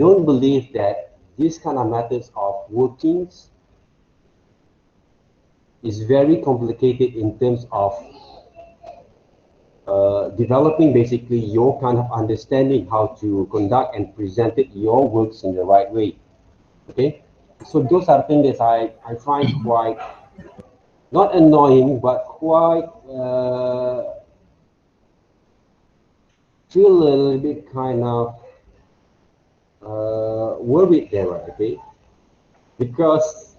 don't believe that this kind of methods of workings is very complicated in terms of developing basically your kind of understanding how to conduct and present it, your works in the right way. Okay, so those are things that I find quite not annoying, but quite feel a little bit kind of worried there, okay? Because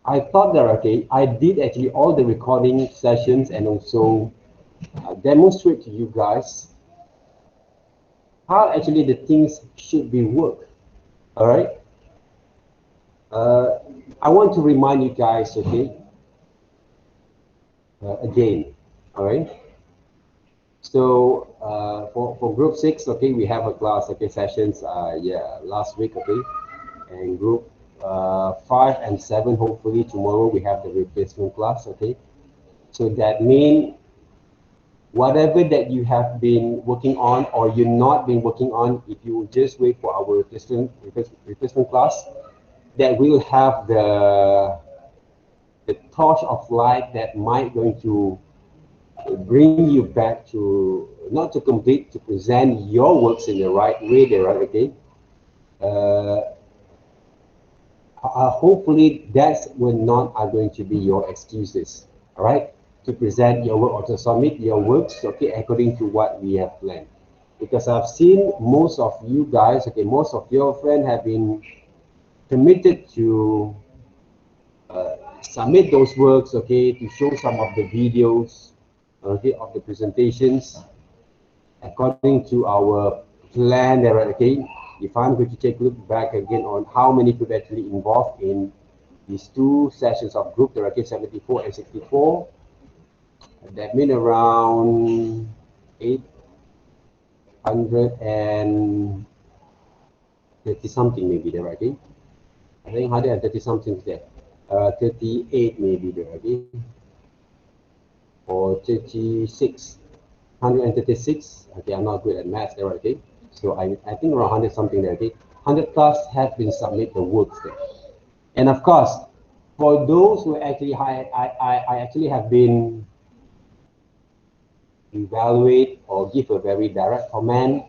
I thought that, okay, I did actually all the recording sessions and also demonstrate to you guys how actually the things should be worked, all right? I want to remind you guys, okay, again, all right? So for group 6, okay, we have a class, okay, sessions, yeah, last week, okay, and group 5 and 7, hopefully tomorrow we have the replacement class, okay. So that means whatever that you have been working on or you're not been working on, if you just wait for our replacement class, that will have the torch of light that might going to bring you back to not to complete, to present your works in the right way there, right? Okay. Hopefully that's will not are going to be your excuses, all right, to present your work or to submit your works, okay, according to what we have planned. Because I've seen most of you guys, okay, most of your friends have been committed to submit those works, okay, to show some of the videos, okay, of the presentations according to our plan there, okay. If I'm going to take a look back again on how many people actually involved in these two sessions of group, there are 74 and 64, that means around 830 something maybe there, okay. I think 130 something there, 38 maybe there, okay, or 36, 136. Okay, I'm not good at math there, okay. So I think around 100 something there, okay. 100 plus have been submitted the works there. And of course, for those who actually I actually have been evaluate or give a very direct comment,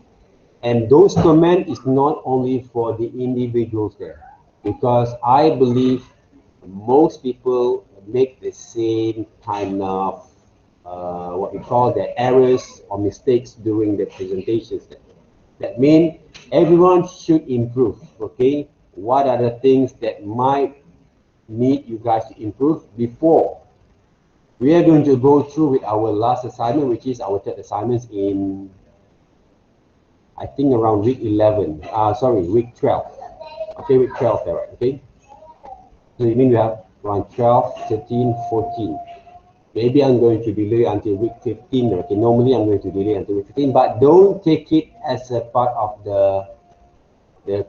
and those comment is not only for the individuals there, because I believe most people make the same kind of what we call the errors or mistakes during the presentations. That means everyone should improve, okay? What are the things that might need you guys to improve before we are going to go through with our last assignment, which is our third assignment in, I think, around week 11. Sorry, week 12. Okay, week 12 there, right? Okay. So you mean we have around 12, 13, 14. Maybe I'm going to delay until week 15. Okay, normally I'm going to delay until week 15, but don't take it as a part of the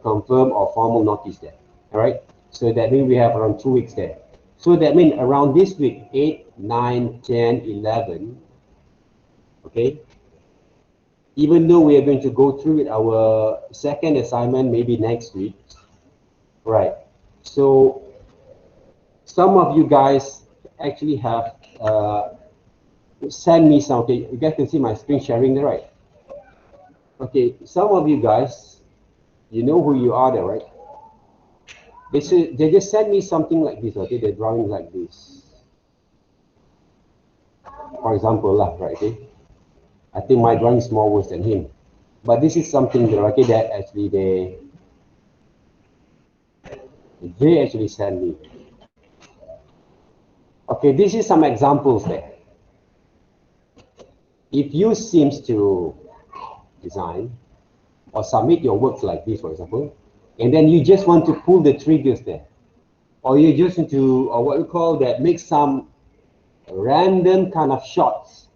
confirm or formal notice there. All right. So that means we have around 2 weeks there. So that means around this week, 8, 9, 10, 11. Okay. Even though we are going to go through with our second assignment maybe next week, right? So some of you guys actually have sent me some. Okay, you guys can see my screen sharing there, right? Okay, some of you guys, you know who you are there, right? They just sent me something like this. Okay, they're drawing like this. For example, right? Okay, I think my drawing is more worse than him, but this is something that, okay, that actually they actually sent me. Okay, this is some examples there. If you seems to design or submit your works like this, for example, and then you just want to pull the triggers there, or you just want to, or what we call that, make some random kind of shots.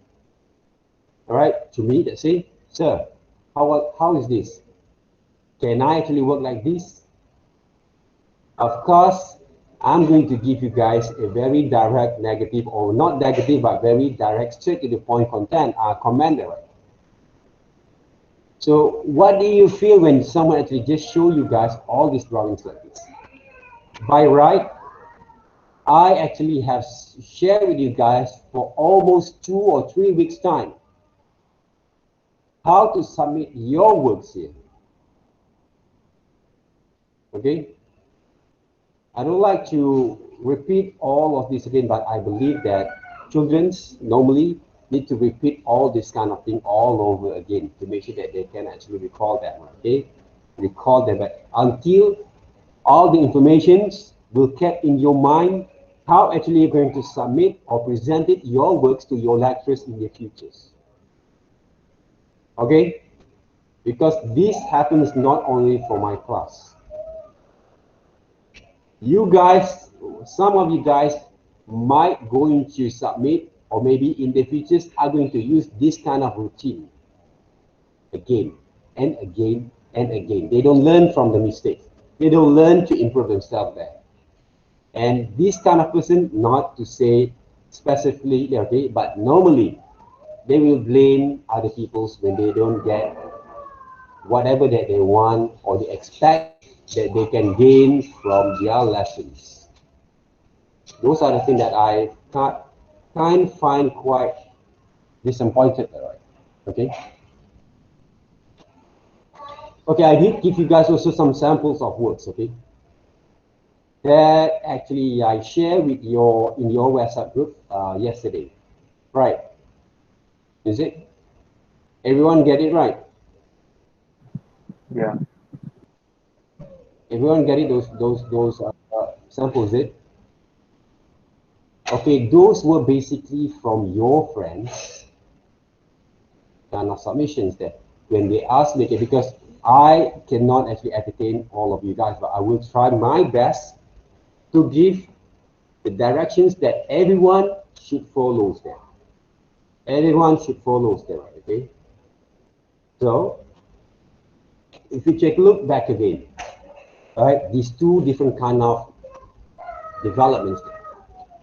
All right, to me, they say, sir, how is this? Can I actually work like this? Of course, I'm going to give you guys a very direct negative, or not negative, but very direct, straight to the point comment there. So what do you feel when someone actually just show you guys all these drawings like this? By right, I actually have shared with you guys for almost 2 or 3 weeks time how to submit your works here. Okay? I don't like to repeat all of this again, but I believe that children normally need to repeat all this kind of thing all over again to make sure that they can actually recall them, okay? Recall them, but until all the informations will kept in your mind, how actually you're going to submit or present it, your works to your lecturers in the futures. Okay? Because this happens not only for my class. You guys, some of you guys might going to submit, or maybe in the futures are going to use this kind of routine again and again and again. They don't learn from the mistakes. They don't learn to improve themselves there. And this kind of person, not to say specifically, okay, but normally they will blame other people's when they don't get whatever that they want or they expect that they can gain from their lessons. Those are the things that I can't find quite disappointed, right? Okay. Okay, I did give you guys also some samples of words, okay? That actually I shared with your in your WhatsApp group yesterday. Right. Is it? Everyone get it right? Yeah. Everyone get it? Those samples, it? Okay, those were basically from your friends kind of submissions there. When they asked me, okay, because I cannot actually entertain all of you guys, but I will try my best to give the directions that everyone should follow there. Everyone should follow there, okay? So, if you take a look back again, right, these two different kind of developments there.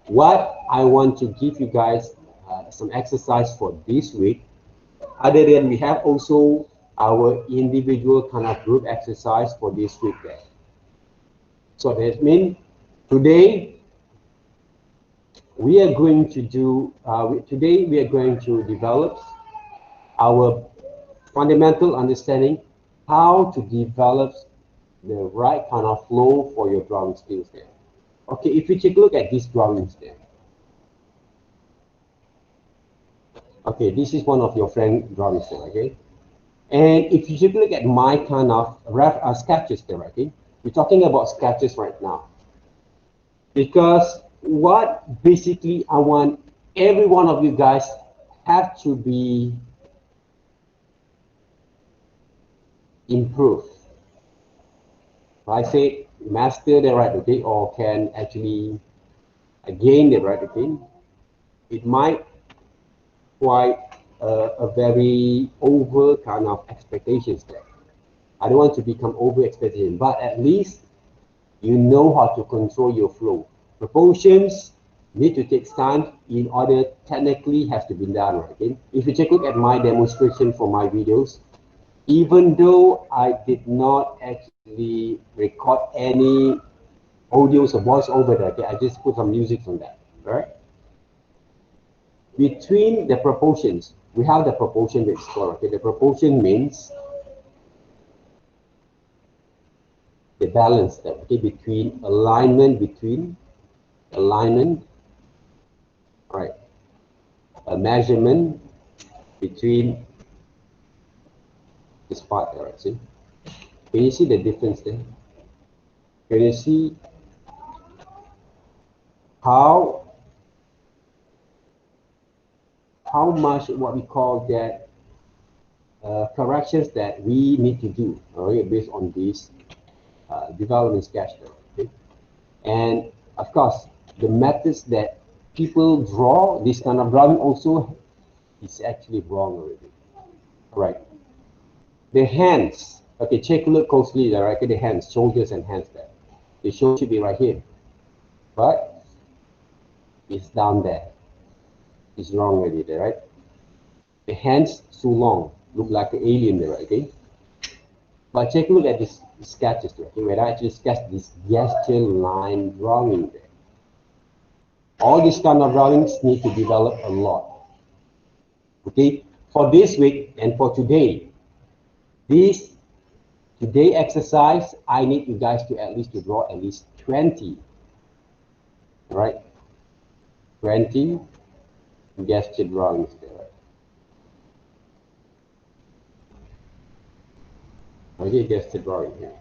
What I want to give you guys some exercise for this week, other than we have also our individual kind of group exercise for this week there. So that means today we are going to do, today we are going to develop our fundamental understanding how to develop the right kind of flow for your drawing skills there. Okay, if you take a look at these drawings there. Okay, this is one of your friend drawings there, okay? And if you take a look at my kind of sketches there, okay? We're talking about sketches right now. Because what basically I want every one of you guys have to be improved. I say master the right, okay, or can actually gain the right, okay. It might quite a very over kind of expectations there. I don't want to become over expectation, but at least you know how to control your flow. Proportions need to take time in order technically has to be done, right? Okay? If you take a look at my demonstration for my videos, even though I did not actually record any audios or voice over there, okay, I just put some music on that, right? Between the proportions, we have the proportion to explore, okay? The proportion means the balance there, okay, between alignment, right? A measurement between this part there, right? See? Can you see the difference there? Can you see how much what we call that corrections that we need to do, okay, based on this development sketch there, okay? And of course, the methods that people draw this kind of drawing also is actually wrong already. Right. The hands. Okay, take a look closely there, right? Okay, the hands, shoulders and hands there. The shoulder should be right here. But it's down there. It's wrong already there, right? The hands too long. Look like an alien there, right? Okay? But take a look at this sketches there. Okay, where I actually sketch this gesture line drawing there. All these kind of drawings need to develop a lot. Okay, for this week and for today, today exercise, I need you guys to at least draw at least 20. Right? 20 gesture drawings there. Okay, gesture drawing here.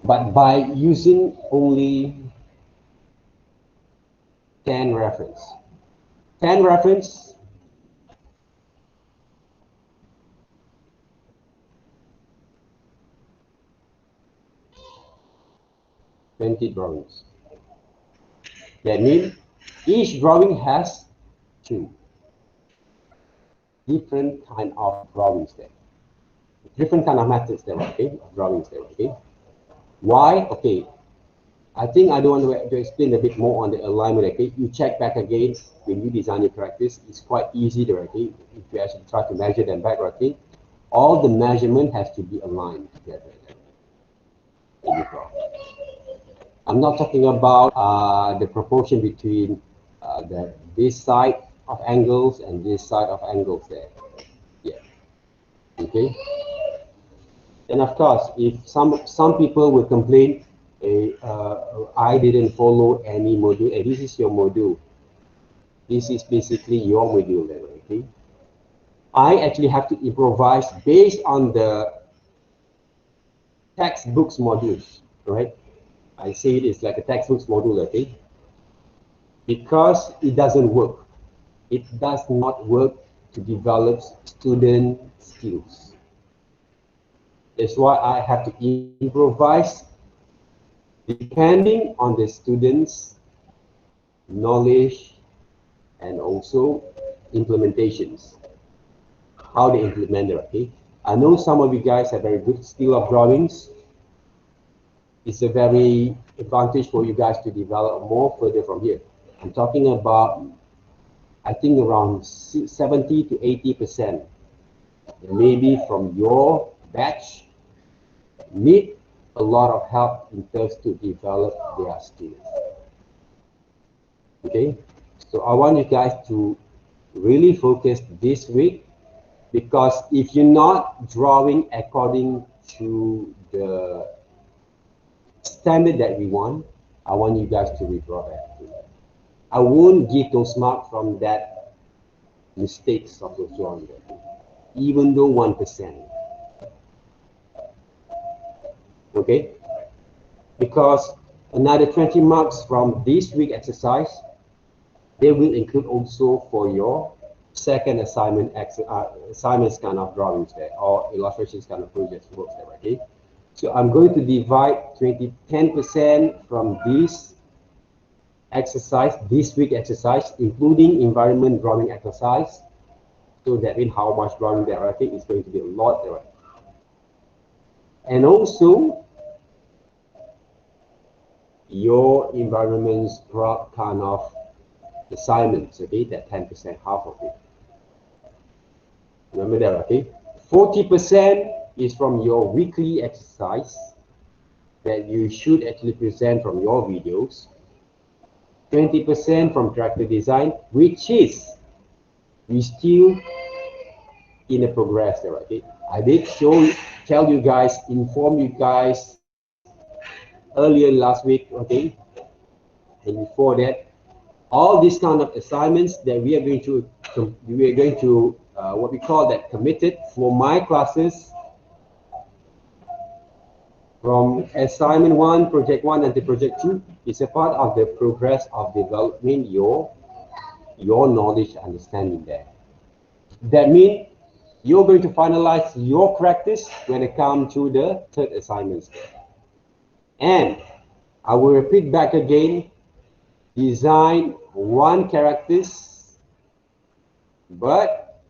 But by using only 10 reference. 10 reference, $20 drawings. That means each drawing has 2 different kind of drawings there. Different kind of methods there, okay? Drawings there, okay? Why? Okay. I think I don't want to explain a bit more on the alignment, okay? You check back again when you design your characters. It's quite easy there, okay? If you actually try to measure them back, okay? All the measurement has to be aligned together. I'm not talking about the proportion between this side of angles and this side of angles there. Yeah. Okay. And of course, if some people will complain, I didn't follow any module. And this is your module. This is basically your module level. Okay. I actually have to improvise based on the textbooks modules, right? I say it is like a textbooks module, okay? Because it doesn't work. It does not work to develop student skills. That's why I have to improvise depending on the students' knowledge and also implementations. How they implement it, okay? I know some of you guys have very good skill of drawings. It's a very advantage for you guys to develop more further from here. I'm talking about, I think around 70 to 80%, maybe from your batch, need a lot of help in terms to develop their skills. Okay, so I want you guys to really focus this week, because if you're not drawing according to the standard that we want, I want you guys to redraw that. I won't give those marks from that mistakes of those drawing, even though 1%. Okay, because another 20 marks from this week exercise, they will include also for your second assignment assignments kind of drawings there, or illustrations kind of projects works there. Okay, so I'm going to divide 10% from this exercise, this week exercise, including environment drawing exercise. So that means how much drawing there, I think it's going to be a lot there. And also your environments kind of assignments, okay, that 10%, half of it. Remember that, okay? 40% is from your weekly exercise that you should actually present from your videos. 20% from character design, which is we still in a progress there, okay? I did tell you guys, inform you guys earlier last week, okay? And before that, all these kind of assignments that we are going to what we call that committed for my classes, from assignment 1, project 1 until project 2, is a part of the progress of developing your knowledge understanding there. That means you're going to finalize your practice when it comes to the third assignments. And I will repeat back again, design 1 characters, but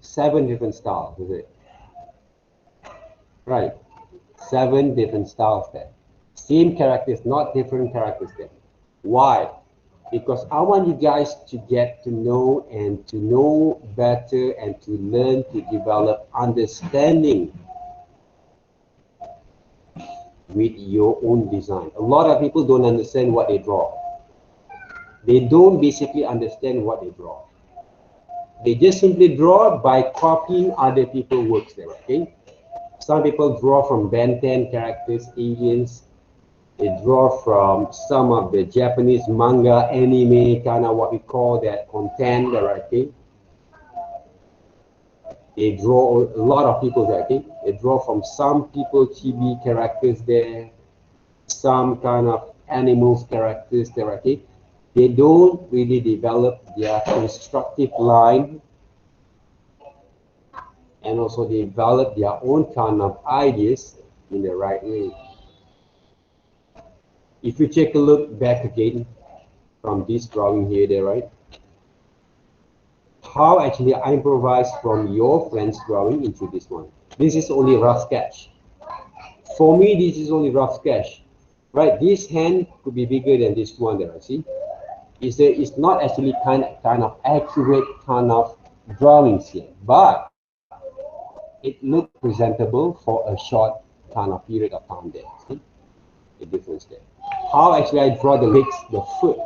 7 different styles, is it? Right, 7 different styles there. Same characters, not different characters there. Why? because I want you guys to get to know and to know better and to learn to develop understanding with your own design. A lot of people don't understand what they draw. They don't basically understand what they draw. They just simply draw by copying other people's works there, okay? Some people draw from Ben 10 characters, aliens. They draw from some of the Japanese manga, anime, kind of what we call that content there, okay? They draw a lot of people there, okay? They draw from some people chibi characters there, some kind of animals characters there, okay? They don't really develop their constructive line and also develop their own kind of ideas in the right way. If you take a look back again from this drawing here, there, right? How actually I improvise from your friend's drawing into this one. This is only rough sketch. For me, this is only rough sketch, right? This hand could be bigger than this one there, see? It's not actually kind of accurate kind of drawings here, but it looked presentable for a short kind of period of time there. See the difference there. How actually I draw the legs, the foot,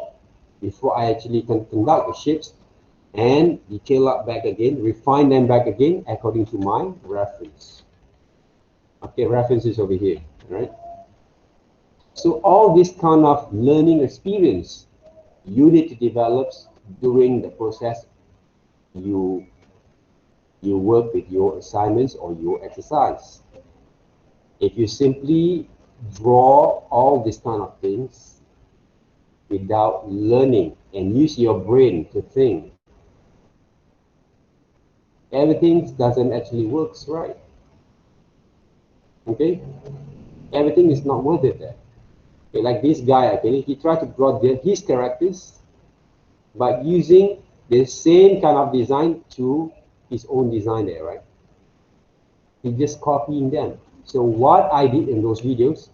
before I actually can conduct the shapes and detail up back again, refine them back again according to my reference. Okay, reference is over here, right? So all this kind of learning experience you need to develop during the process you work with your assignments or your exercise. If you simply draw all these kind of things without learning and use your brain to think, everything doesn't actually works right. Okay, everything is not worth it there. Okay, like this guy, okay, he tried to draw his characters, but using the same kind of design to his own design there, right? He just copying them. So what I did in those videos,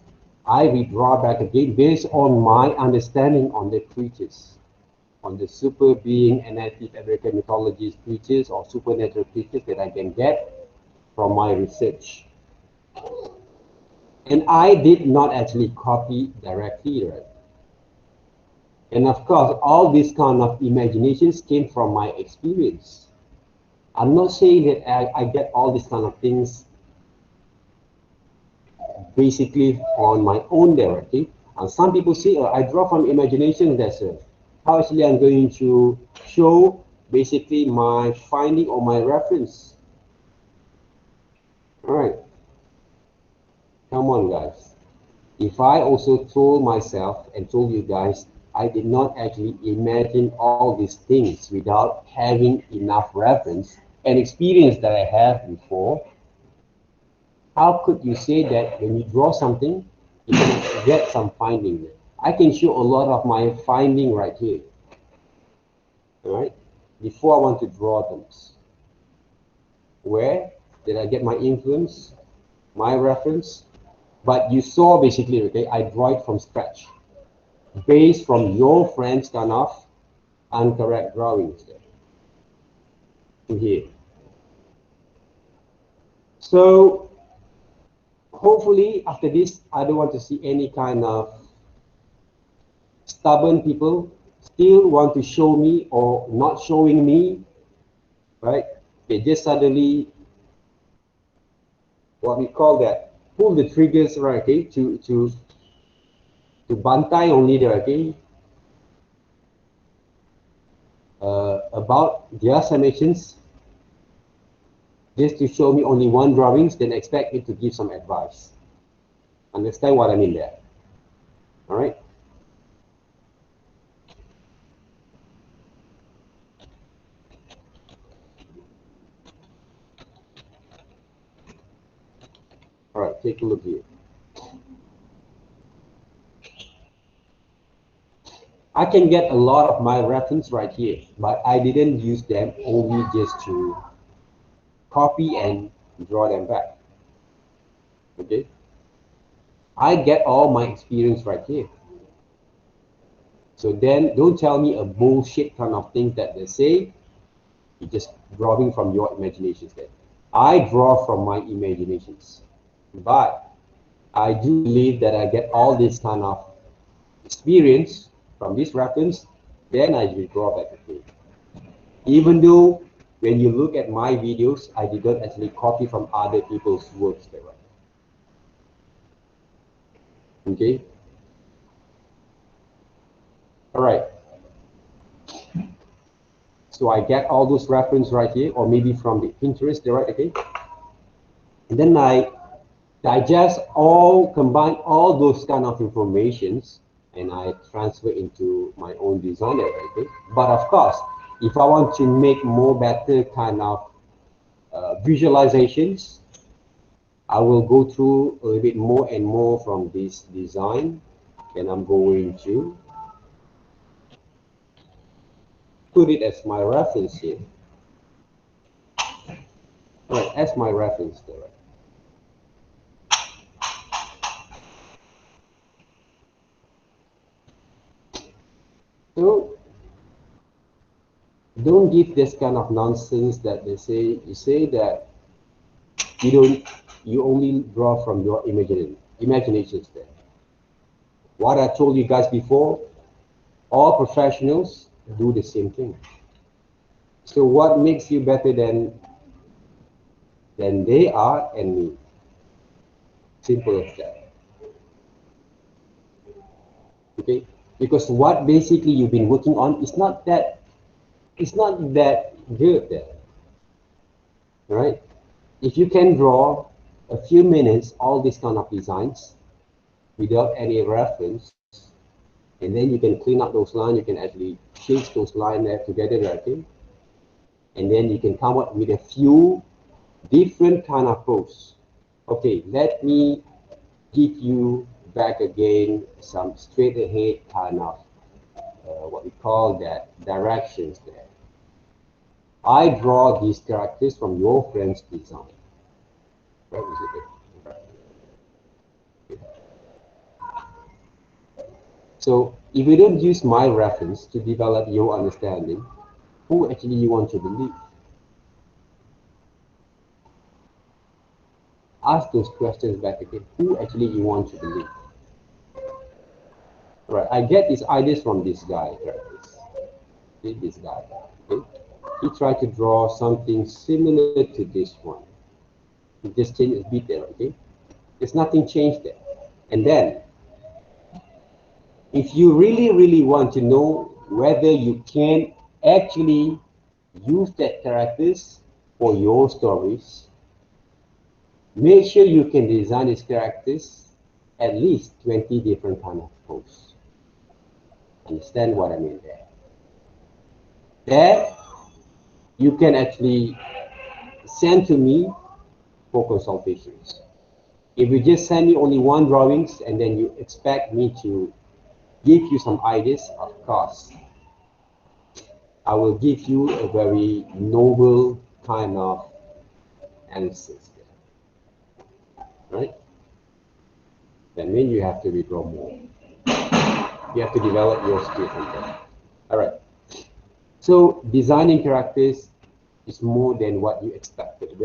I redraw back again based on my understanding on the creatures, on the super being and Native American mythology creatures or supernatural creatures that I can get from my research. And I did not actually copy directly, right? And of course, all these kind of imaginations came from my experience. I'm not saying that I get all these kind of things basically on my own directly. And some people say, oh, I draw from imagination. That's it. How actually I'm going to show basically my finding or my reference. All right. Come on, guys. If I also told myself and told you guys, I did not actually imagine all these things without having enough reference and experience that I have before, how could you say that when you draw something, you can get some finding? I can show a lot of my finding right here. All right, before I want to draw them. Where did I get my influence, my reference? But you saw basically, okay, I draw it from scratch, based from your friend's kind of incorrect drawings there to here. So hopefully after this, I don't want to see any kind of stubborn people still want to show me or not showing me, right? They just suddenly, what we call that, pull the triggers, right? Okay, to bantai only there, okay, about their submissions, just to show me only one drawings, then expect me to give some advice. Understand what I mean there? All right. All right, take a look here. I can get a lot of my reference right here, but I didn't use them only just to copy and draw them back. Okay, I get all my experience right here. So then don't tell me a bullshit kind of thing that they say. You're just drawing from your imaginations there. I draw from my imaginations. But I do believe that I get all this kind of experience from this reference, then I will draw back again. Even though when you look at my videos, I didn't actually copy from other people's works there. Okay? All right. So I get all those reference right here, or maybe from the Pinterest, right? Okay. And then I digest all, combine all those kind of informations, and I transfer into my own designer, okay? But of course, if I want to make more better kind of visualizations, I will go through a little bit more and more from this design, and I'm going to put it as my reference here. All right, as my reference there. So don't give this kind of nonsense that they say. You say that you only draw from your imaginations there. What I told you guys before, all professionals do the same thing. So what makes you better than they are and me? Simple as that. Okay? Because what basically you've been working on is not that good there. Right? If you can draw a few minutes all these kind of designs without any reference, and then you can clean up those lines, you can actually change those lines there together, right? And then you can come up with a few different kind of pose. Okay, let me give you back again some straight ahead kind of what we call that directions there. I draw these characters from your friend's design. Where is it? So if you don't use my reference to develop your understanding, who actually you want to believe? Ask those questions back again. Who actually you want to believe? Right, I get these ideas from this guy. This guy. Okay? He tried to draw something similar to this one. He just changed his beat there, okay? There's nothing changed there. And then, if you really want to know whether you can actually use that characters for your stories, make sure you can design these characters at least 20 different kind of poses. Understand what I mean there? That you can actually send to me for consultations. If you just send me only one drawings and then you expect me to give you some ideas, of course, I will give you a very noble kind of answers, right? That means you have to withdraw more. You have to develop your skill from there. All right. So designing characters is more than what you expected,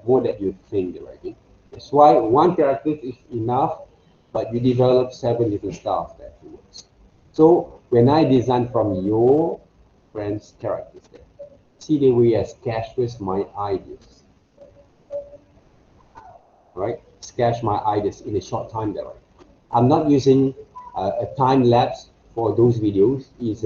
more than you think, right? That's why one character is enough, but you develop 7 different styles that works. So when I design from your friend's characters, see the way I sketch my ideas, right? Sketch my ideas in a short time there. Right? I'm not using a time lapse for those videos. It's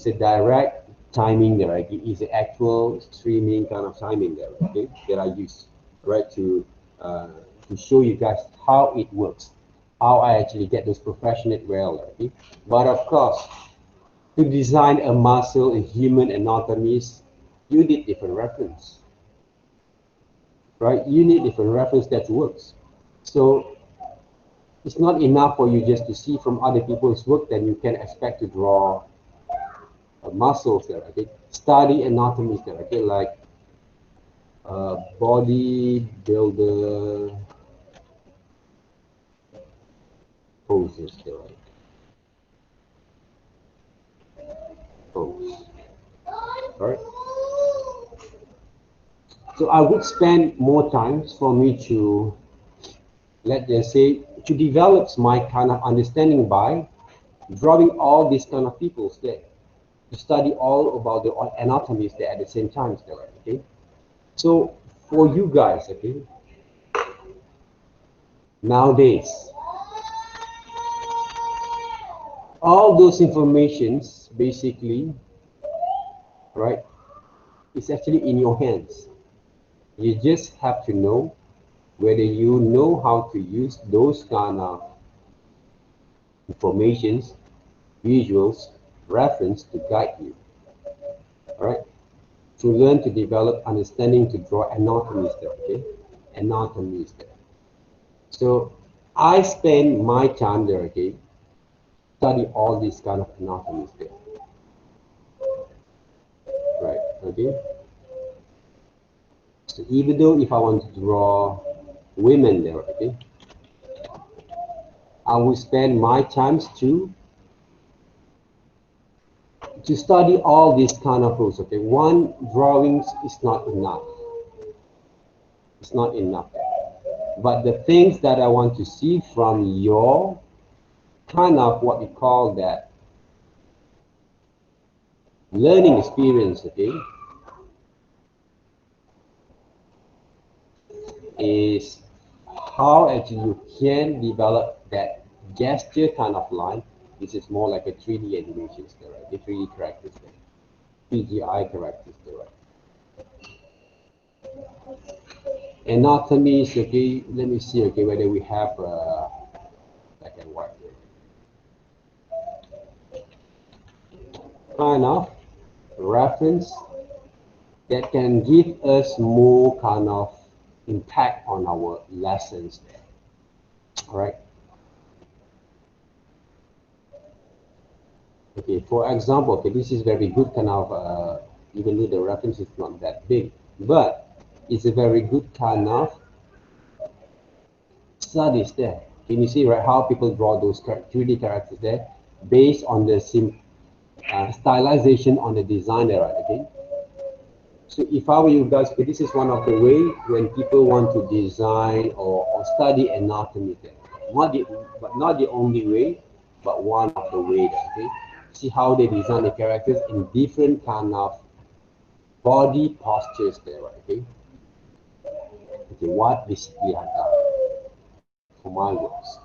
a direct timing there. Right? It's an actual streaming kind of timing there. Okay, that I use right to show you guys how it works, how I actually get those professional well. Okay, but of course, to design a muscle in human anatomies, you need different reference, right? You need different reference that works. So it's not enough for you just to see from other people's work, then you can expect to draw muscles there, okay? Study anatomies there, okay? Like bodybuilder poses there, right? pose. Alright. So I would spend more time for me to, let's just say, to develop my kind of understanding by drawing all these kind of peoples there, to study all about the anatomies there at the same time. Okay. So for you guys, okay, nowadays, all those informations basically, right, is actually in your hands. You just have to know whether you know how to use those kind of informations, visuals, reference to guide you. All right, to learn to develop understanding to draw anatomies there. Okay, anatomies there. So I spend my time there. Okay, study all these kind of anatomies there. Right. Okay. So even though if I want to draw women there, okay, I will spend my times to study all these kind of rules. Okay, one drawings is not enough. It's not enough. But the things that I want to see from your kind of what we call that learning experience, okay, is how actually you can develop that gesture kind of line, which is more like a 3D animation, right? The 3D characters, there. PGI characters, right? Anatomy is okay. Let me see, okay, whether we have black and white here. Kind of reference that can give us more kind of impact on our lessons there. All right. Okay, for example, okay, this is very good kind of, even though the reference is not that big, but it's a very good kind of studies there. Can you see, right, how people draw those 3D characters there based on the stylization on the design there, right, okay? So if I were you guys, okay, this is one of the way when people want to design or study anatomy there. But not the only way, but one of the ways, okay? See how they design the characters in different kind of body postures there, right, okay? Okay, what basically I've done for my works.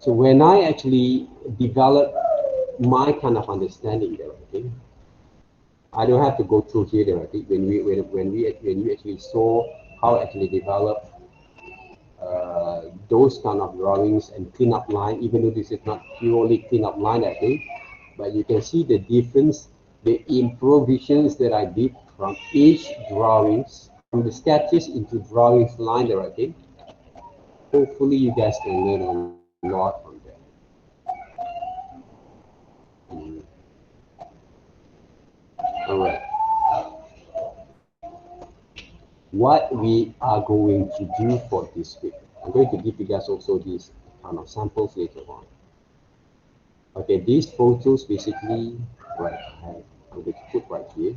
So when I actually develop my kind of understanding there, okay, I don't have to go through here directly. When we actually saw how actually develop those kind of drawings and clean up line, even though this is not purely clean up line, I think, but you can see the difference, the improvisations that I did from each drawings, from the sketches into drawings line there, I think. Hopefully you guys can learn a lot from that. All right. What we are going to do for this week, I'm going to give you guys also these kind of samples later on. Okay, these photos basically, right, I'm going to put right here.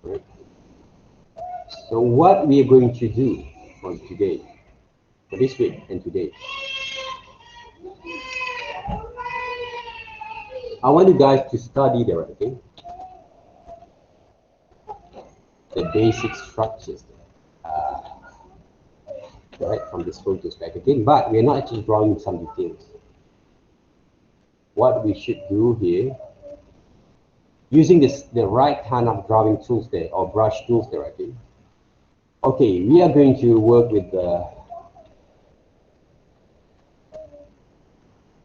Right. So what we are going to do for today, for this week and today, I want you guys to study there, okay? The basic structures, right, from this photos back again, but we are not actually drawing some details. What we should do here, using the right kind of drawing tools there, or brush tools there, okay? Okay, we are going to work with the,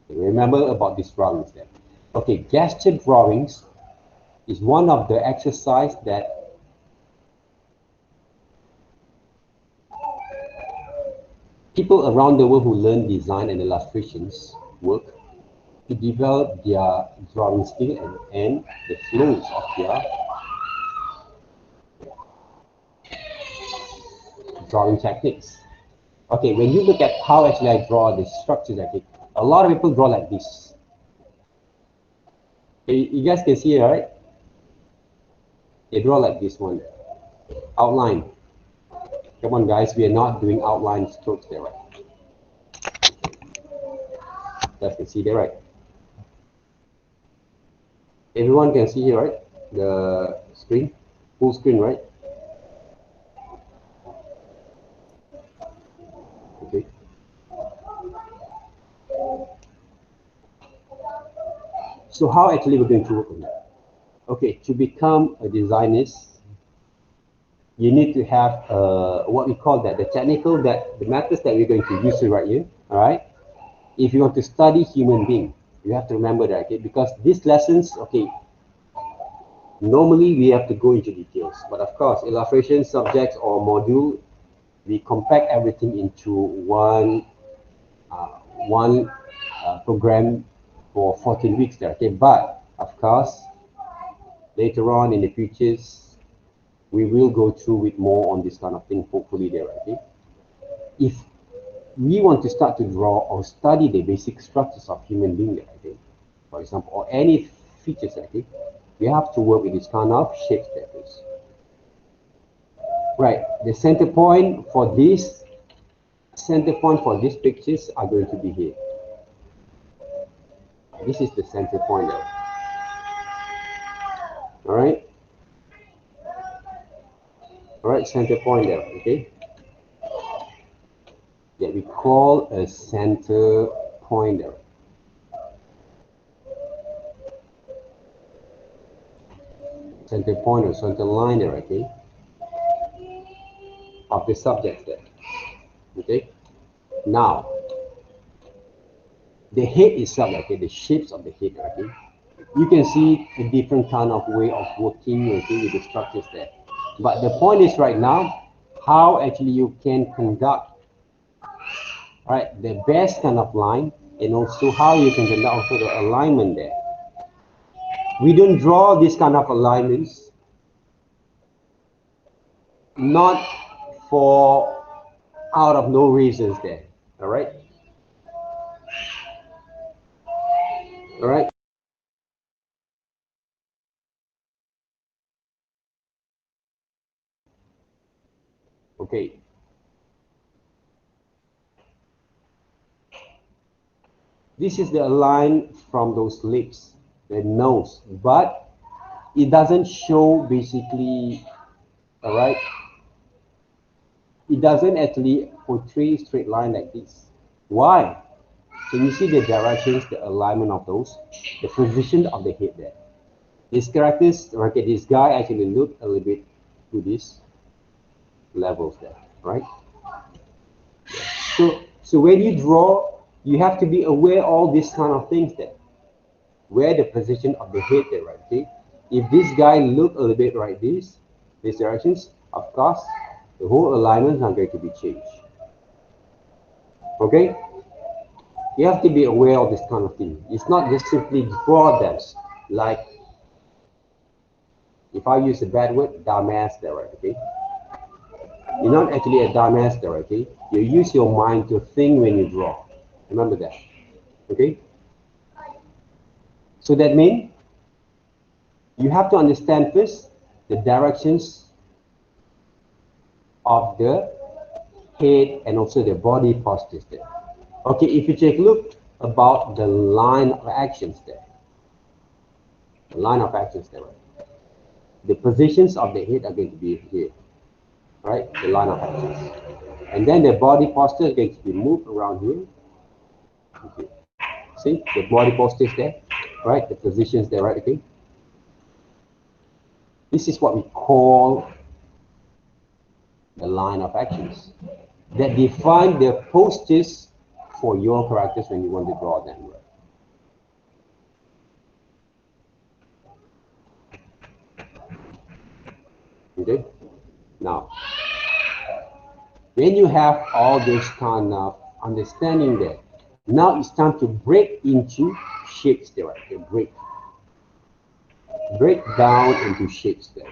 remember about these drawings there. Okay, Gaster drawings is one of the exercise that people around the world who learn design and illustrations work to develop their drawing skill and the flows of their drawing techniques. Okay, when you look at how actually I draw the structures, I think a lot of people draw like this. You guys can see it, right? They draw like this one. Outline. Come on, guys. We are not doing outline strokes there, right? You guys can see there, right? Everyone can see here, right? The screen, full screen, right? Okay. So how actually we're going to work on that? Okay, to become a designer, you need to have what we call that, the technical, that the methods that we're going to use right here, all right? If you want to study human being, you have to remember that, okay? Because these lessons, okay, normally we have to go into details, but of course, illustration, subjects, or module, we compact everything into one program for 14 weeks there, okay? But of course, later on in the futures, we will go through with more on this kind of thing, hopefully there, okay? If we want to start to draw or study the basic structures of human being, okay, for example, or any features, okay, we have to work with this kind of shapes there, please. Right, the center point for these pictures are going to be here. This is the center point there. All right. All right, center point there, okay? That we call a center pointer. Center pointer, center line there, okay? Of the subject there. Okay? Now, the head itself, okay, the shapes of the head, okay? You can see a different kind of way of working, okay, with the structures there. But the point is right now, how actually you can conduct, right, the best kind of line, and also how you can conduct also the alignment there. We don't draw this kind of alignments not for out of no reasons there. All right. All right. Okay. This is the line from those lips, the nose, but it doesn't show basically, all right. It doesn't actually portray straight line like this. Why? Can you see the directions, the alignment of those, the position of the head there? These characters, okay, this guy actually look a little bit to these levels there, right? So when you draw, you have to be aware all these kind of things there. Where the position of the head there, right? Okay? If this guy look a little bit like this, these directions, of course, the whole alignments are going to be changed. Okay? You have to be aware of this kind of thing. It's not just simply draw them like, if I use a bad word, dumbass there, right? Okay? You're not actually a dumbass there, okay? You use your mind to think when you draw. Remember that. Okay? So that means you have to understand first the directions of the head and also the body postures there. Okay, if you take a look about the line of actions there. The line of actions there, right? The positions of the head are going to be here. Right? The line of actions. And then the body posture is going to be moved around here. Okay. See the body posture is there, right? The positions there, right? Okay. This is what we call the line of actions that define the postures for your characters when you want to draw them. Right? Okay. Now, when you have all this kind of understanding there, now it's time to break into shapes there. Right? Okay, break down into shapes there.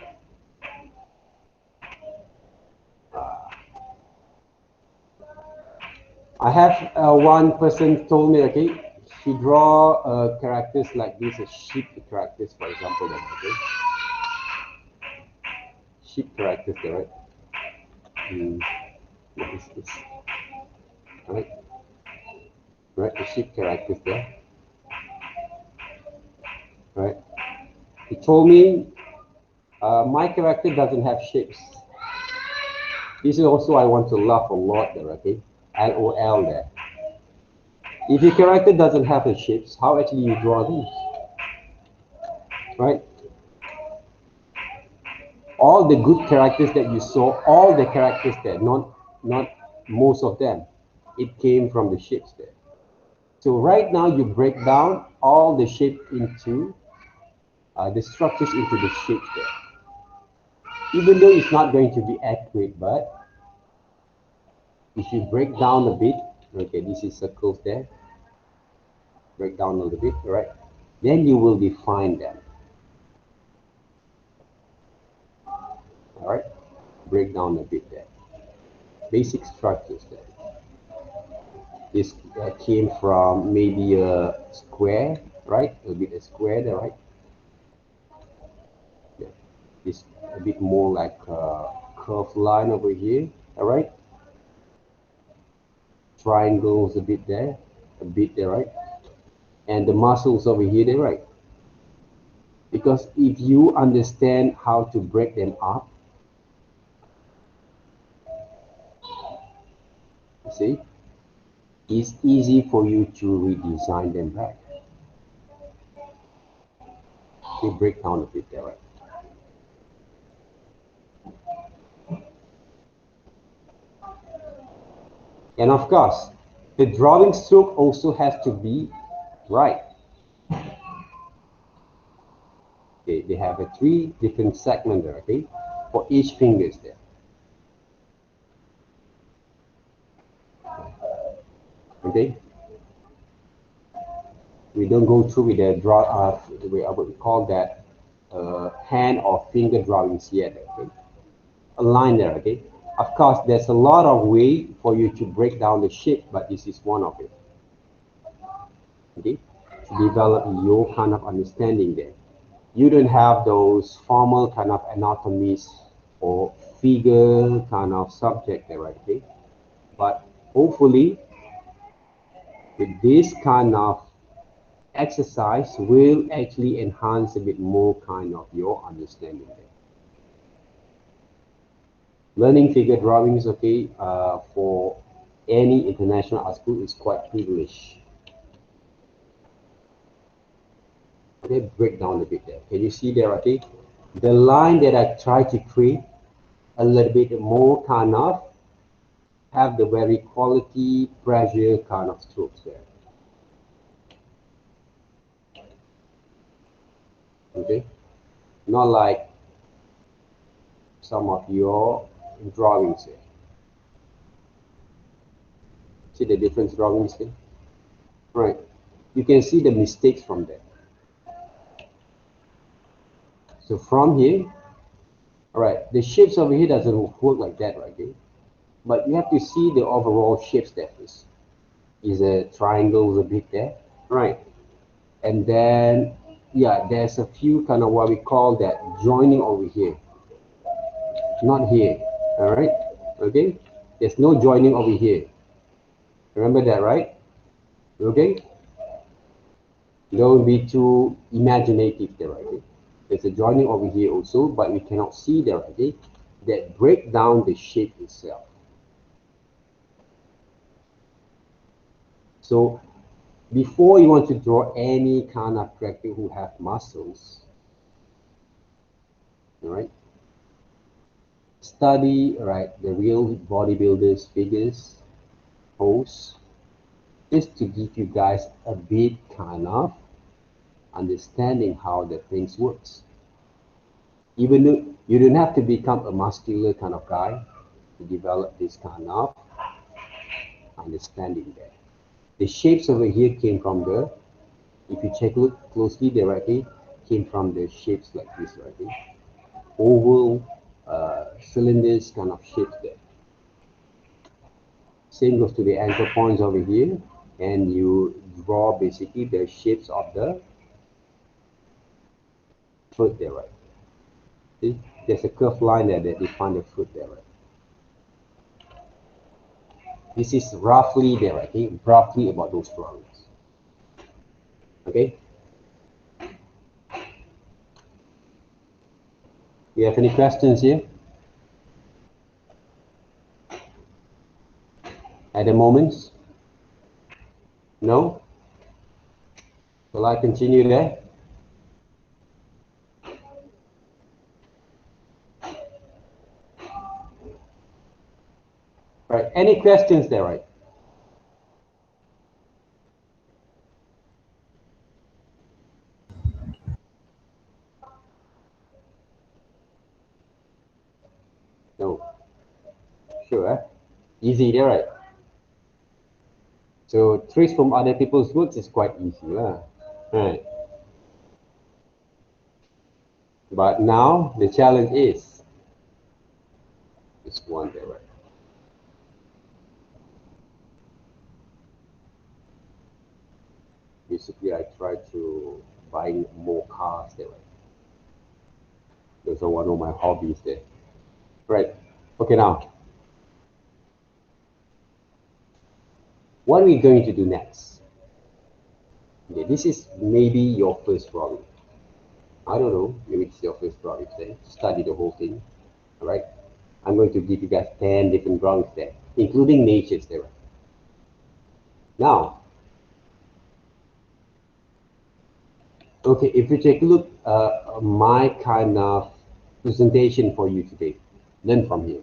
I have one person told me, okay, to draw characters like this, sheep characters, for example, then, okay? Sheep characters there, right? What is this? Right? Right, the sheep characters there. Right? He told me my character doesn't have shapes. This is also I want to laugh a lot there, okay? LOL there. If your character doesn't have the shapes, how actually you draw these? Right? All the good characters that you saw, all the characters there, not most of them, it came from the shapes there. So right now you break down all the shape into the structures into the shapes there. Even though it's not going to be accurate, but if you break down a bit, okay, this is circles there, break down a little bit, right? Then you will define them. All right, break down a bit there. Basic structures there. This came from maybe a square, right? A bit a square there, right? Yeah. This a bit more like a curved line over here, all right? Triangles a bit there, right? And the muscles over here, there, right? Because if you understand how to break them up, you see, it's easy for you to redesign them back. You break down a bit there, right? And of course, the drawing stroke also has to be right. Okay, they have a 3 different segments there, okay, for each fingers there. Okay, we don't go through with the draw what we call that hand or finger drawings yet. Okay, a line there. Okay, of course, there's a lot of way for you to break down the shape, but this is one of it. Okay, to develop your kind of understanding there. You don't have those formal kind of anatomies or figure kind of subject there, right? Okay, but hopefully with this kind of exercise will actually enhance a bit more kind of your understanding there. Learning figure drawings, okay, for any international art school is quite privileged. Okay, break down a bit there. Can you see there, okay? The line that I try to create a little bit more kind of have the very quality pressure kind of strokes there. Okay, not like some of your drawings here. See the different drawings here? Right. You can see the mistakes from there. So from here, all right, the shapes over here doesn't work like that, right? Okay? But you have to see the overall shapes there first. Is a triangle a bit there, right? And then, yeah, there's a few kind of what we call that joining over here. Not here, all right? Okay? There's no joining over here. Remember that, right? Okay? Don't be too imaginative there, right? There's a joining over here also, but we cannot see there, okay? That break down the shape itself. So before you want to draw any kind of character who have muscles, all right? Study, right, the real bodybuilders figures, pose, just to give you guys a bit kind of understanding how the things works. Even though you don't have to become a muscular kind of guy to develop this kind of understanding there. The shapes over here came from the, if you check look closely directly, came from the shapes like this, right? Oval, cylinders kind of shapes there. Same goes to the anchor points over here. and you draw basically the shapes of the fruit there, right? See, there's a curved line there that defines the fruit there, right? This is roughly there, okay? Roughly about those drawings. Okay? You have any questions here? At the moment? No? Will I continue there? Right. Any questions there, right? No. Sure, eh? Easy there, right? So tricks from other people's works is quite easy, lah. Right. But now the challenge is this one there, right? Basically, I try to buying more cars there, right? Those are one of my hobbies there. Right. Okay, now what are we going to do next? Okay, this is maybe your first drawing. I don't know, maybe it's your first drawing there. Study the whole thing. All right. I'm going to give you guys 10 different drawings there, including natures there. Now, okay, if you take a look my kind of presentation for you today, learn from here.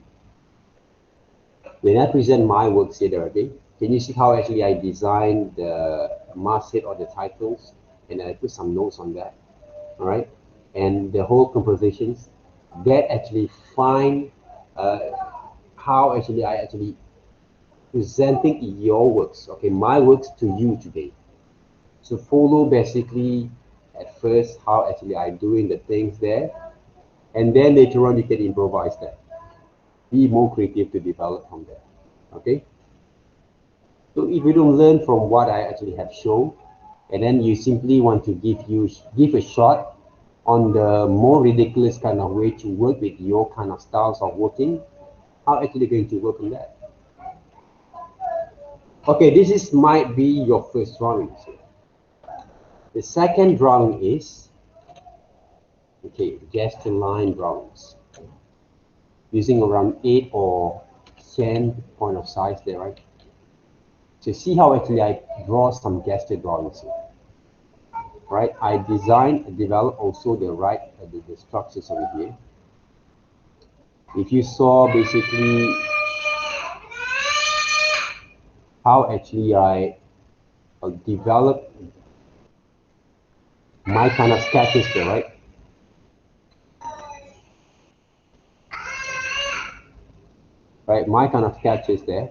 When I present my works here, okay, can you see how actually I designed the masthead or the titles, and I put some notes on that, all right? And the whole compositions, that actually find how actually I actually presenting your works, okay, my works to you today. So follow basically at first how actually I doing the things there, and then later on you can improvise that. Be more creative to develop from there. Okay. So if you don't learn from what I actually have shown, and then you simply want to give a shot on the more ridiculous kind of way to work with your kind of styles of working, how actually going to work on that? Okay, this is might be your first drawing. The second drawing is okay, just line drawings using around 8 or 10 point of size there, right? So see how actually I draw some Gaster drawings here, right? I design and develop also the structures over here. If you saw basically how actually I develop my kind of sketches there, right? Right, my kind of sketches there.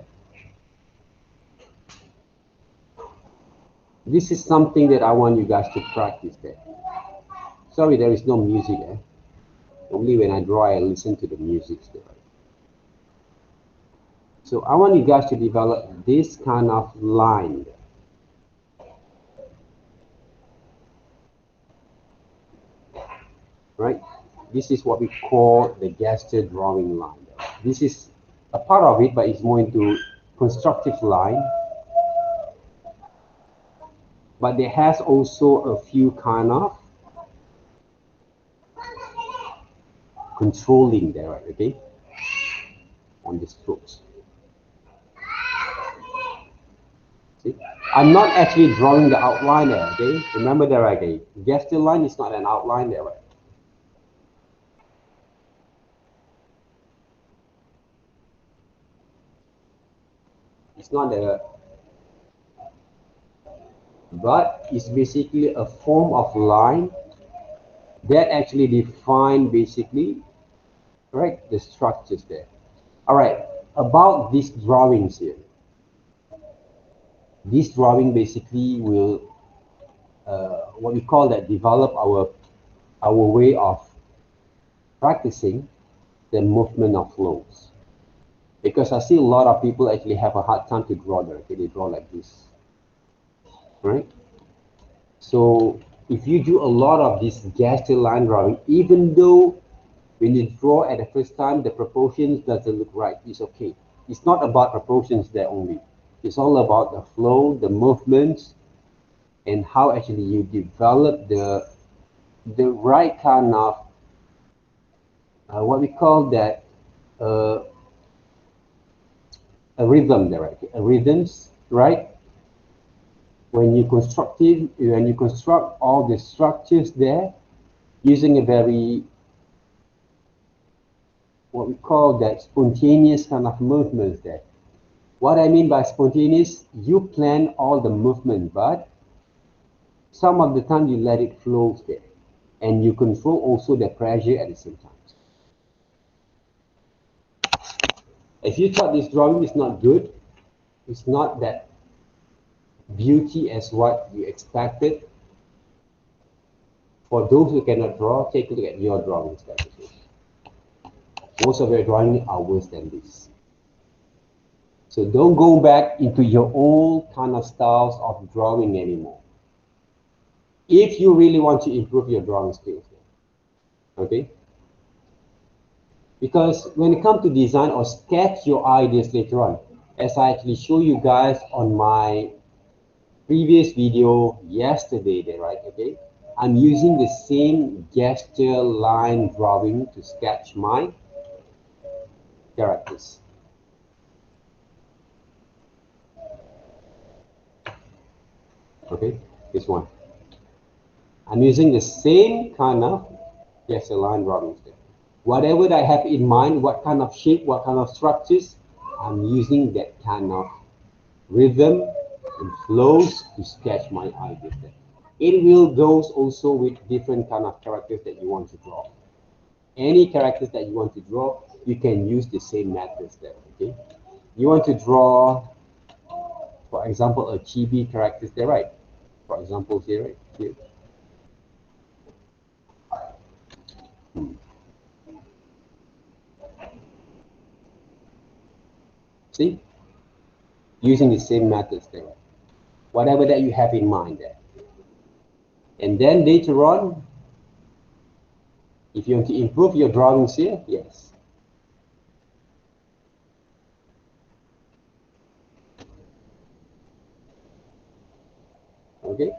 This is something that I want you guys to practice there. Sorry, there is no music there. Only when I draw, I listen to the music there. So I want you guys to develop this kind of line. Right? This is what we call the Gaster drawing line. This is a part of it, but it's more into constructive line. But there has also a few kind of controlling there, okay, on the strokes. See, I'm not actually drawing the outline there, okay. Remember that, okay. Gaster line is not an outline there, right? It's not a, but it's basically a form of line that actually define basically, right, the structures there. All right, about these drawings here. This drawing basically will, what we call that, develop our way of practicing the movement of flows. Because I see a lot of people actually have a hard time to draw there. Okay, they draw like this. right? So if you do a lot of this Gaster line drawing, even though when you draw at the first time, the proportions doesn't look right, it's okay. It's not about proportions there only. It's all about the flow, the movements, and how actually you develop the right kind of what we call that uh, a rhythm there, right? A rhythms, right? When you construct all the structures there using a very what we call that spontaneous kind of movements there. What I mean by spontaneous, you plan all the movement, but some of the time you let it flow there, and you control also the pressure at the same time. If you thought this drawing is not good, it's not that beauty as what you expected. For those who cannot draw, take a look at your drawings. Most of your drawings are worse than this. So don't go back into your old kind of styles of drawing anymore. If you really want to improve your drawing skills, okay? Because when it comes to design or sketch your ideas later on, as I actually show you guys on my previous video yesterday, right? Okay, I'm using the same gesture line drawing to sketch my characters. Okay, this one. I'm using the same kind of gesture line drawing. Whatever I have in mind, what kind of shape, what kind of structures, I'm using that kind of rhythm and flows to sketch my ideas there. It will goes also with different kind of characters that you want to draw. Any characters that you want to draw, you can use the same methods there, okay? You want to draw, for example, a chibi characters there, right? For example, here, right? Here. See? Using the same methods there. Whatever that you have in mind there. And then later on, if you want to improve your drawings here, yes. Okay?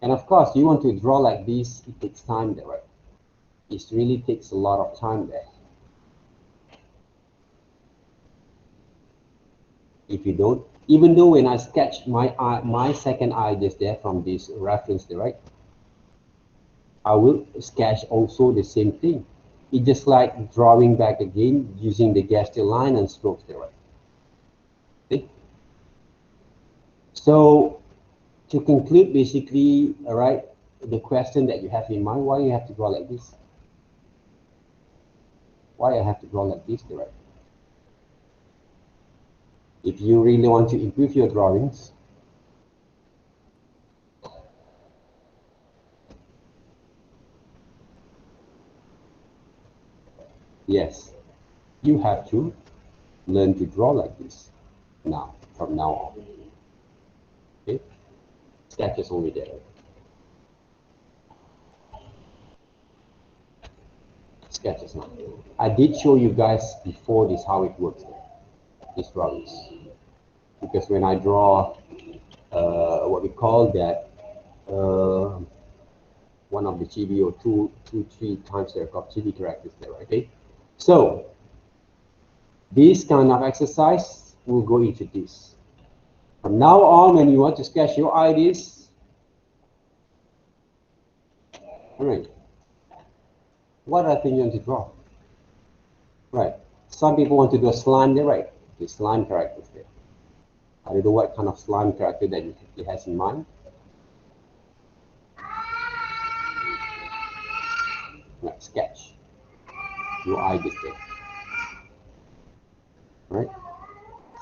And of course, you want to draw like this, it takes time there, right? It really takes a lot of time there. If you don't, even though when I sketch my second eye just there from this reference there, right? I will sketch also the same thing. It's just like drawing back again using the Gaster line and strokes there, right? See? So to conclude, basically, all right, the question that you have in mind, why you have to draw like this? Why I have to draw like this, right? If you really want to improve your drawings, yes, you have to learn to draw like this now, from now on. Okay? Sketch is only there. Sketch is not. I did show you guys before this how it works, these drawings. Because when I draw what we call that one of the chibi or three times they're called chibi characters there, okay? So this kind of exercise will go into this. From now on, when you want to sketch your ideas, all right, what other thing you want to draw? Right. Some people want to do a slime there, right? The slime characters there. I don't know what kind of slime character that he has in mind. Right, sketch your ideas there. Right?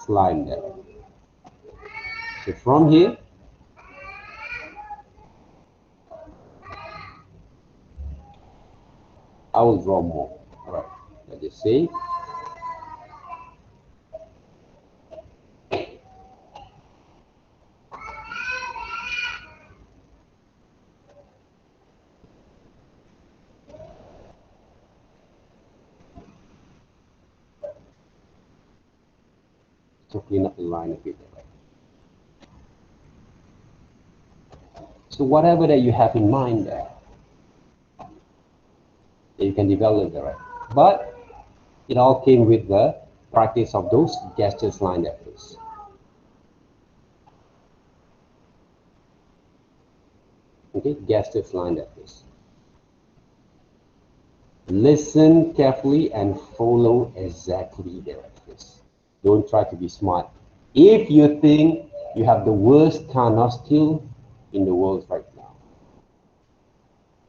Slime there. So from here, I will draw more. All right. Let's just say to clean up the line a bit. Right? So whatever that you have in mind there, you can develop there. Right? But it all came with the practice of those gestures line efforts. Okay, gestures line efforts. Listen carefully and follow exactly directions. Don't try to be smart. If you think you have the worst kind of skill in the world right now,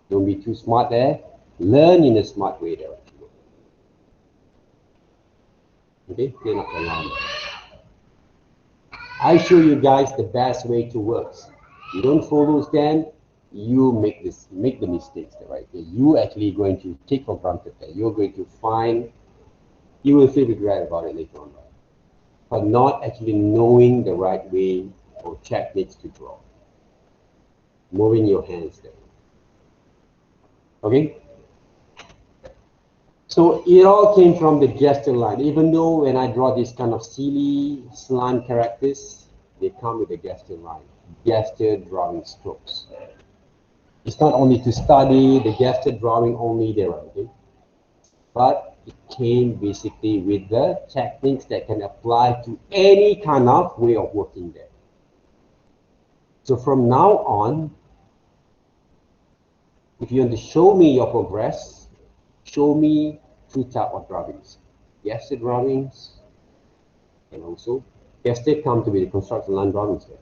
don't be too smart there. Learn in a smart way there. Okay, clean up the line. I show you guys the best way to work. You don't follow them, you make the mistakes, right? You actually going to take for granted that you're going to find, you will feel regret about it later on, right? For not actually knowing the right way or techniques to draw. Moving your hands there. Okay? So it all came from the gesture line. Even though when I draw this kind of silly slime characters, they come with the gesture line. Gesture drawing strokes. It's not only to study the gesture drawing only there, okay? But it came basically with the techniques that can apply to any kind of way of working there. So from now on, if you want to show me your progress, show me two types of drawings. Gesture drawings, and also gesture come to be the construction line drawings there.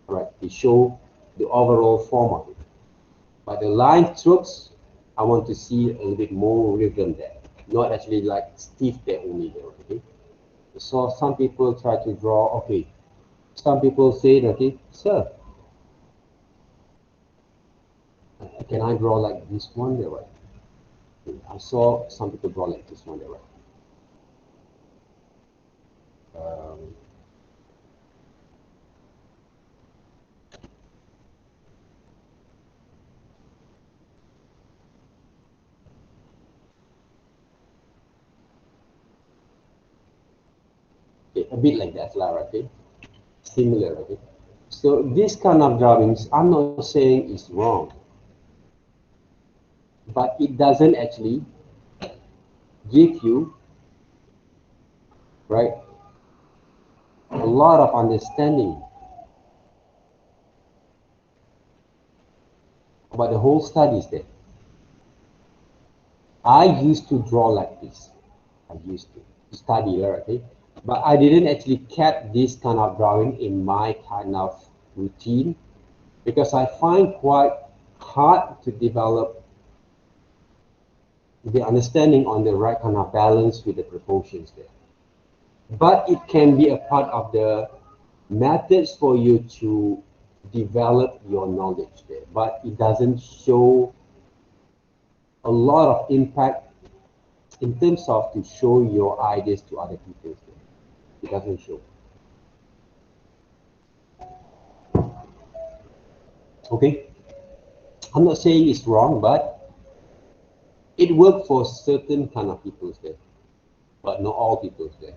All right, they show the overall form of it. But the line strokes, I want to see a little bit more rhythm there, not actually like stiff there only there, okay? So some people try to draw, okay, some people say, okay, sir, can I draw like this one there, right? I saw some people draw like this one there, right? Okay, a bit like that, Lara, okay? Similar, okay? So this kind of drawings, I'm not saying is wrong, but it doesn't actually give you, right, a lot of understanding about the whole studies there. I used to draw like this. I used to study there, okay? But I didn't actually kept this kind of drawing in my kind of routine because I find quite hard to develop the understanding on the right kind of balance with the proportions there. But it can be a part of the methods for you to develop your knowledge there. But it doesn't show a lot of impact in terms of to show your ideas to other people. It doesn't show. Okay? I'm not saying it's wrong, but it worked for certain kind of people there, but not all people there.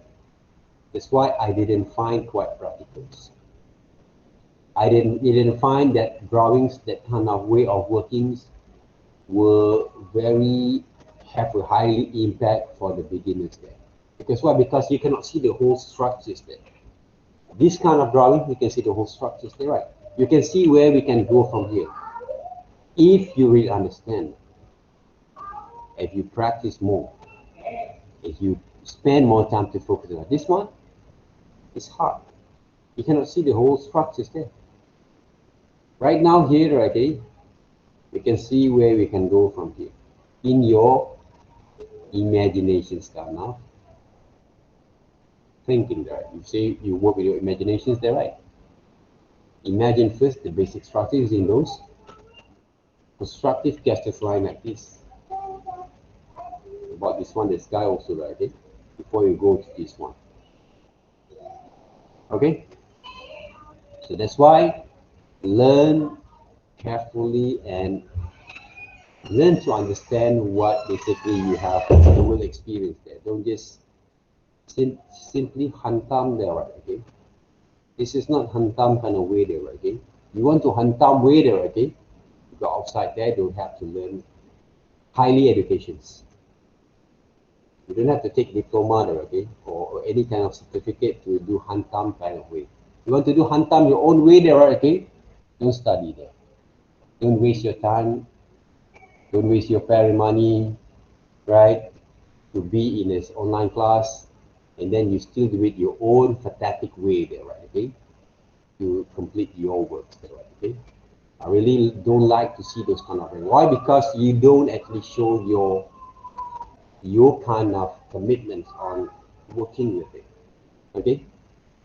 That's why I didn't find quite practicals. I didn't find that drawings, that kind of way of workings were have a highly impact for the beginners there. Because why? Because you cannot see the whole structures there. This kind of drawing, you can see the whole structures there, right? You can see where we can go from here. If you really understand, if you practice more, if you spend more time to focus on this one, it's hard. You cannot see the whole structures there. Right now here, okay, we can see where we can go from here. In your imagination style now. Thinking there. You say you work with your imaginations there, right? Imagine first the basic structures in those constructive gestures line like this. About this one, this guy also, right? Okay? Before you go to this one. Okay? So that's why learn carefully and learn to understand what basically you have the world experience there. Don't just simply hantam there, right? Okay. This is not hantam kind of way there, right? Okay. You want to hantam way there, right? Okay. You go outside there, you have to learn highly educations. You don't have to take diploma there, okay, or any kind of certificate to do hantam kind of way. You want to do hantam your own way there, right? Okay. Don't study there. Don't waste your time. Don't waste your parent money, right? To be in this online class, and then you still do it your own pathetic way there, right? Okay, to complete your work there, right? Okay, I really don't like to see those kind of things. Why? Because you don't actually show your kind of commitments on working with it. Okay,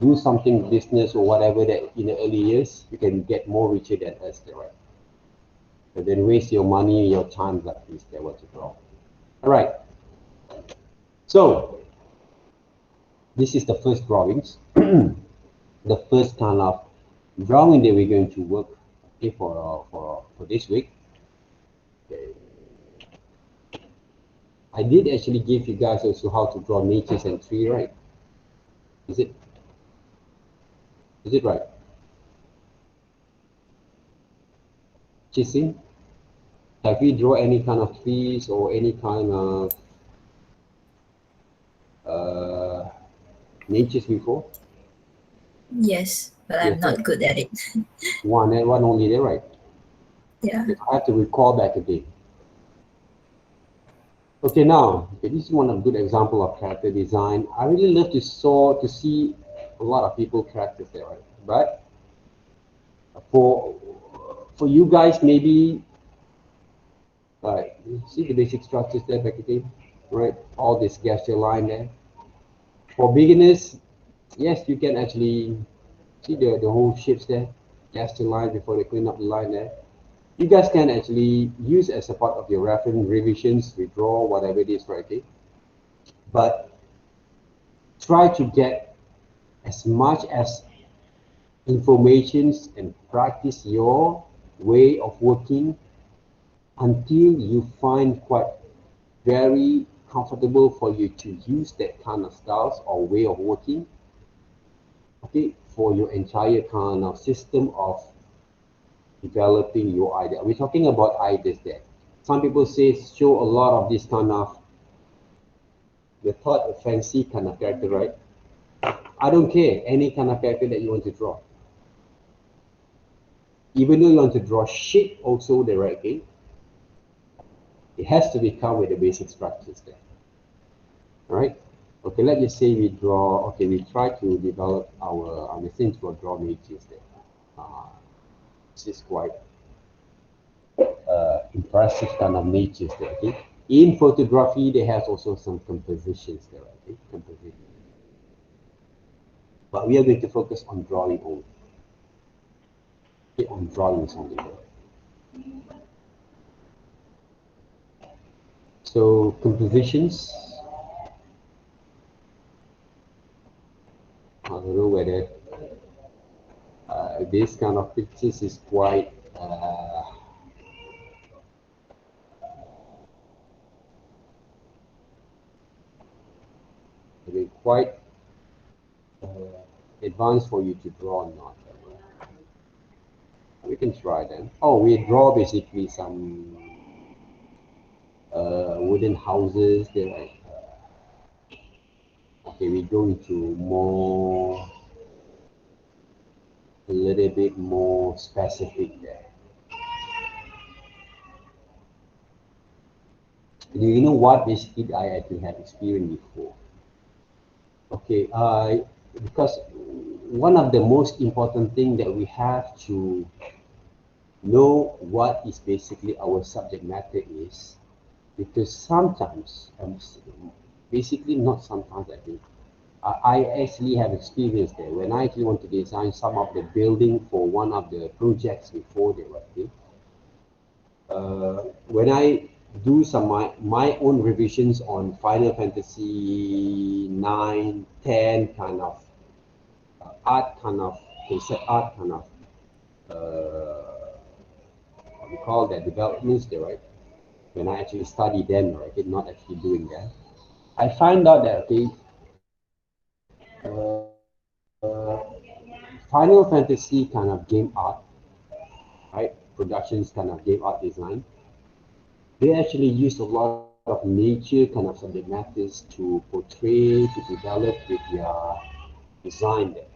do something business or whatever that in the early years you can get more richer than us there, right? But then waste your money, your time like this there, what you draw. All right. So this is the first drawings. The first kind of drawing that we're going to work, okay, for this week. Okay. I did actually give you guys also how to draw natures and tree, right? Is it right? Chasing? Have you draw any kind of trees or any kind of uh, natures before? Yes, but Yes, I'm right. not good at it. One and one only there, right? Yeah. Okay, I have to recall back again. Okay, now, okay, this is one of good example of character design. I really love to see a lot of people characters there, right? But for you guys, maybe you see the basic structures there back again, right? All this Gaster line there. For beginners, yes, you can actually see the whole shapes there, Gaster line before they clean up the line there. You guys can actually use as a part of your reference revisions, withdraw, whatever it is, right? Okay? But try to get as much as informations and practice your way of working until you find quite very comfortable for you to use that kind of styles or way of working, okay, for your entire kind of system of developing your idea. We're talking about ideas there. Some people say show a lot of this kind of the thought of fancy kind of character, right? I don't care any kind of character that you want to draw. Even though you want to draw shit also the right way, it has to be come with the basic structures there. All right? Okay, let's just say we draw, okay, we try to develop our understanding to draw natures there. This is quite impressive kind of natures there, okay? In photography, they have also some compositions there, okay? Composition. But we are going to focus on drawing only. Okay, on drawings only there. So compositions, I don't know whether this kind of pictures is quite quite advanced for you to draw or not. We can try then. Oh, we draw basically some wooden houses. They're like, okay, we go into more, a little bit more specific there. Do you know what basically I actually have experienced before? Okay, because one of the most important thing that we have to know what is basically our subject matter is, because sometimes, basically not sometimes I think, I actually have experience there when I actually want to design some of the building for one of the projects before they were built. When I do some my own revisions on Final Fantasy 9, 10 kind of art kind of concept art kind of what we call that developments there, right? When I actually study them, right, not actually doing that, I find out that okay, Final Fantasy kind of game art, right? Productions kind of game art design. They actually use a lot of nature kind of subject matters to portray, to develop with their design there.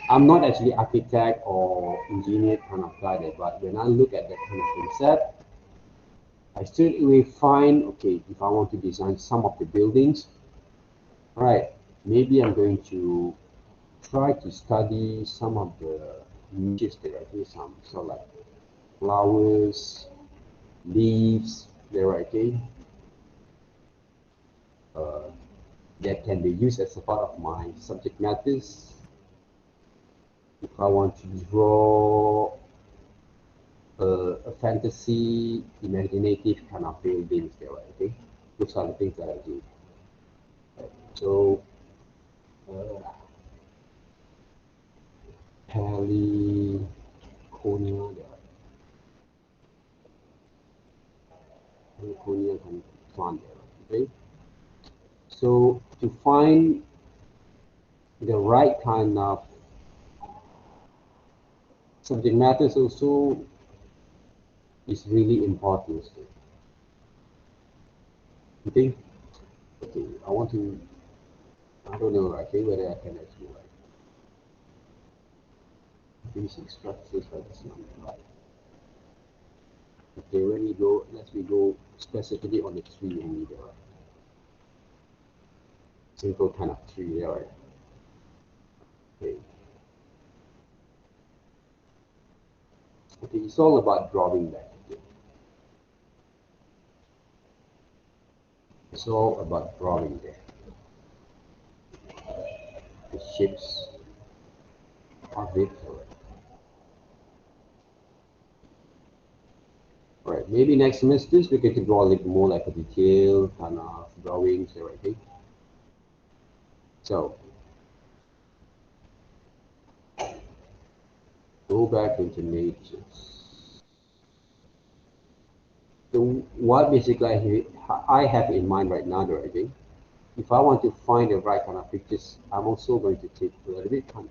I'm not actually architect or engineer kind of guy there, but when I look at that kind of concept, I straight away find, okay, if I want to design some of the buildings, right, maybe I'm going to try to study some of the niches there, I think some sort of like flowers, leaves, there, okay, uh, that can be used as a part of my subject matters. If I want to draw a fantasy, imaginative kind of buildings there, okay, those are the things that I do. Right. So, uh, California, there, California kind of plant there, okay. So to find the right kind of subject matters also is really important. Okay, okay. I want to. I don't know. I think whether I can actually like basic structures for this number. Right. Okay. When we go, let's we go specifically on the tree only there. Right? Simple kind of tree there. Right? Okay. Okay. It's all about drawing that. Okay. It's all about drawing there. The shapes of it. Right? Right, maybe next semester we get to draw a little more like a detail kind of drawings, everything. So go back into nature. So what basically I have in mind right now, okay? If I want to find the right kind of pictures, I'm also going to take a little bit kind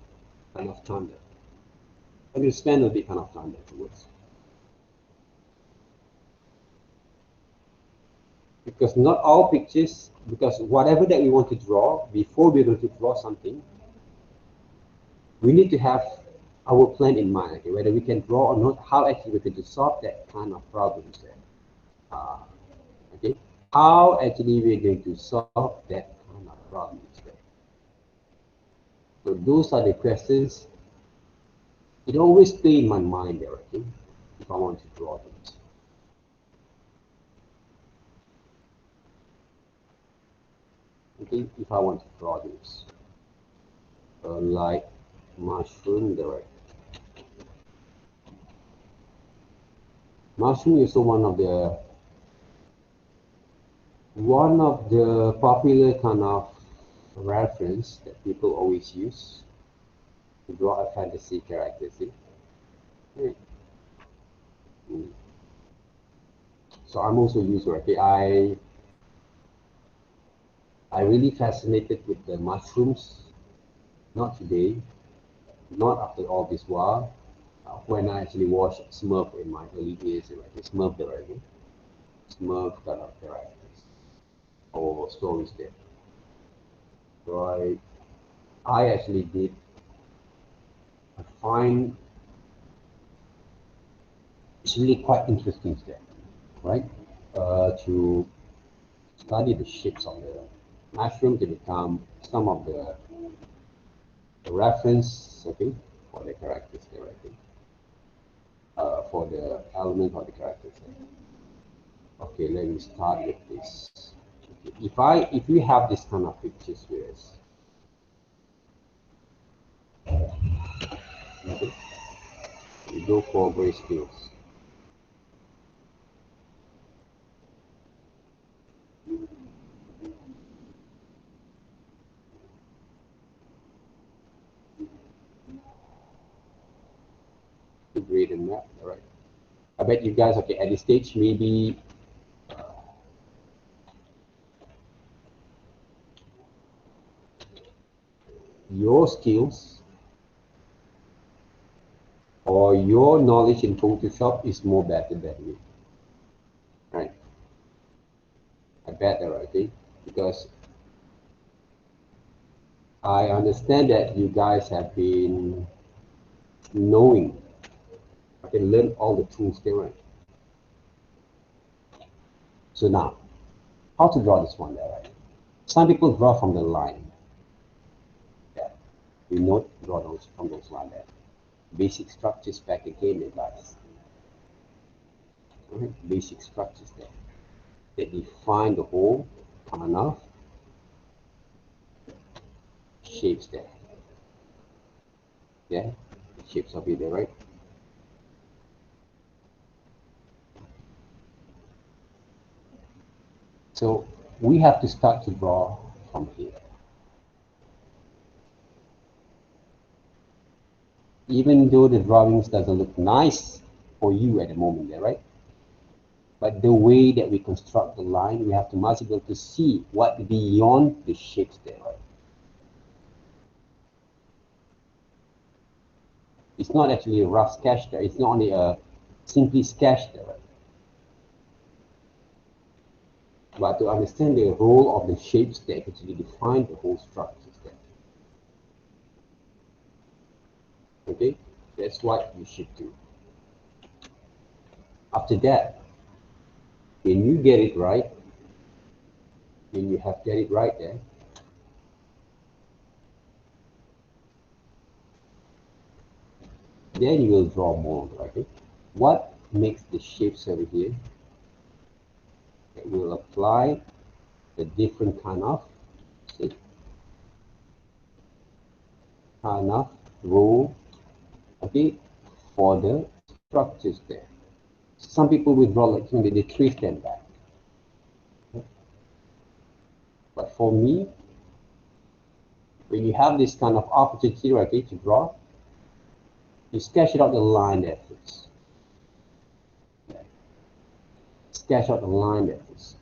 of time there. I'm going to spend a bit kind of time there towards. Because not all pictures, because whatever that we want to draw, before we're going to draw something, we need to have our plan in mind, okay, whether we can draw or not, how actually we can solve that kind of problems there. Okay, how actually we're going to solve that kind of problems there. So those are the questions. It always stay in my mind there, okay, if I want to draw things. Okay, if I want to draw this, like mushroom there. Mushroom is also one of the popular kind of reference that people always use to draw a fantasy character. See? Right. So I'm also a user. Okay, I really fascinated with the mushrooms. Not today, not after all this while. When I actually watched Smurf in my early days, like Smurf already, Smurf kind of characters or stories there. So I actually did. I find it's really quite interesting there, right? To study the shapes of the mushroom to become some of the reference, okay, for the characters there, I think, for the element of the characters there. Okay, let me start with this. Okay. If we have this kind of pictures with us, okay, we go for grayscales. Grade and map, all right. I bet you guys, okay, at this stage, maybe your skills or your knowledge in Photoshop is more better than me, right? I bet that, right? Because I understand that you guys have been knowing, I can learn all the tools there, right? So now, how to draw this one there, right? Some people draw from the line. Yeah, we know draw those from those line there. Basic structures back again, guys. Right? Basic structures there. They define the whole kind of shapes there. Yeah, shapes of it there, right? So we have to start to draw from here. Even though the drawings doesn't look nice for you at the moment there, right? But the way that we construct the line, we have to must be able to see what beyond the shapes there, right? It's not actually a rough sketch there. It's not only a simply sketch there, right? But to understand the role of the shapes there, actually define the whole structures there. Okay, that's what you should do. After that, when you get it right, when you have get it right there, then you will draw more, okay? What makes the shapes over here? It will apply the different kind of rule, okay, for the structures there. Some people will draw like they trace them back. But for me, when you have this kind of opportunity, okay, to draw, you sketch it out the line there first. Sketch out the line there first.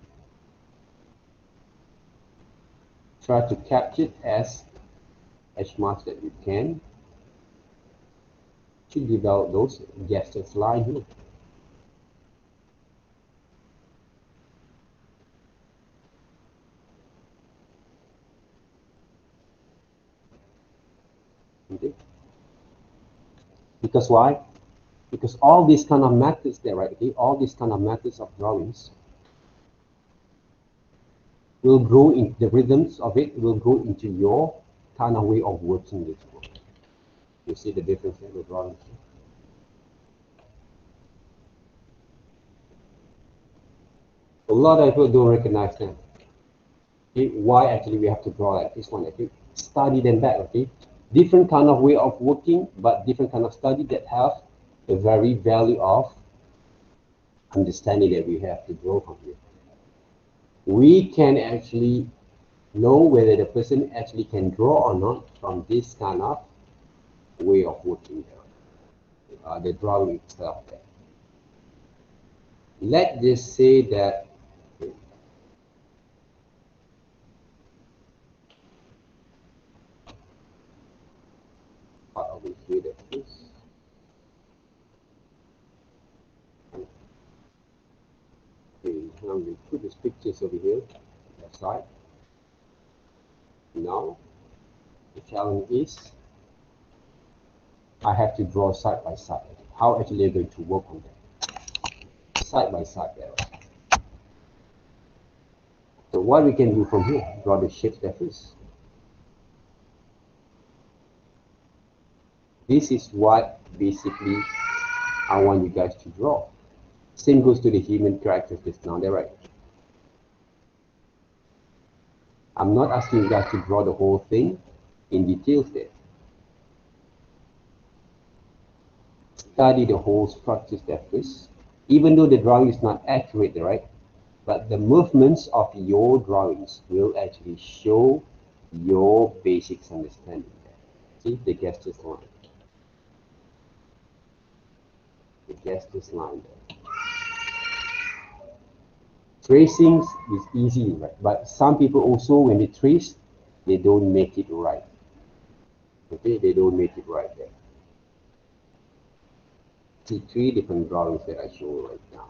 Try to capture it as much that you can to develop those Gaster line here. Okay. Because why? Because all these kind of methods there, right? Okay, all these kind of methods of drawings will grow in the rhythms of it will grow into your kind of way of working this work. You see the difference in the drawings. A lot of people don't recognize them. Okay? Why actually we have to draw like this one? Okay? Study them back. Okay, different kind of way of working, but different kind of study that have the very value of understanding that we have to draw from here. We can actually know whether the person actually can draw or not from this kind of way of working there. The drawing itself there. Let's just say that we see that this. Okay, now we put these pictures over here, left side. Now the challenge is I have to draw side by side. How actually I'm going to work on that? Side by side there. So what we can do from here, draw the shapes there first. This is what basically I want you guys to draw. Same goes to the human characters just now, they're right. I'm not asking you guys to draw the whole thing in details there. Study the whole structures there first. Even though the drawing is not accurate, right? But the movements of your drawings will actually show your basics understanding there. See the Gaster's line. The Gaster's line there. Tracing is easy, right? But some people also, when they trace, they don't make it right. Okay, they don't make it right there. See, 3 different drawings that I show you right now.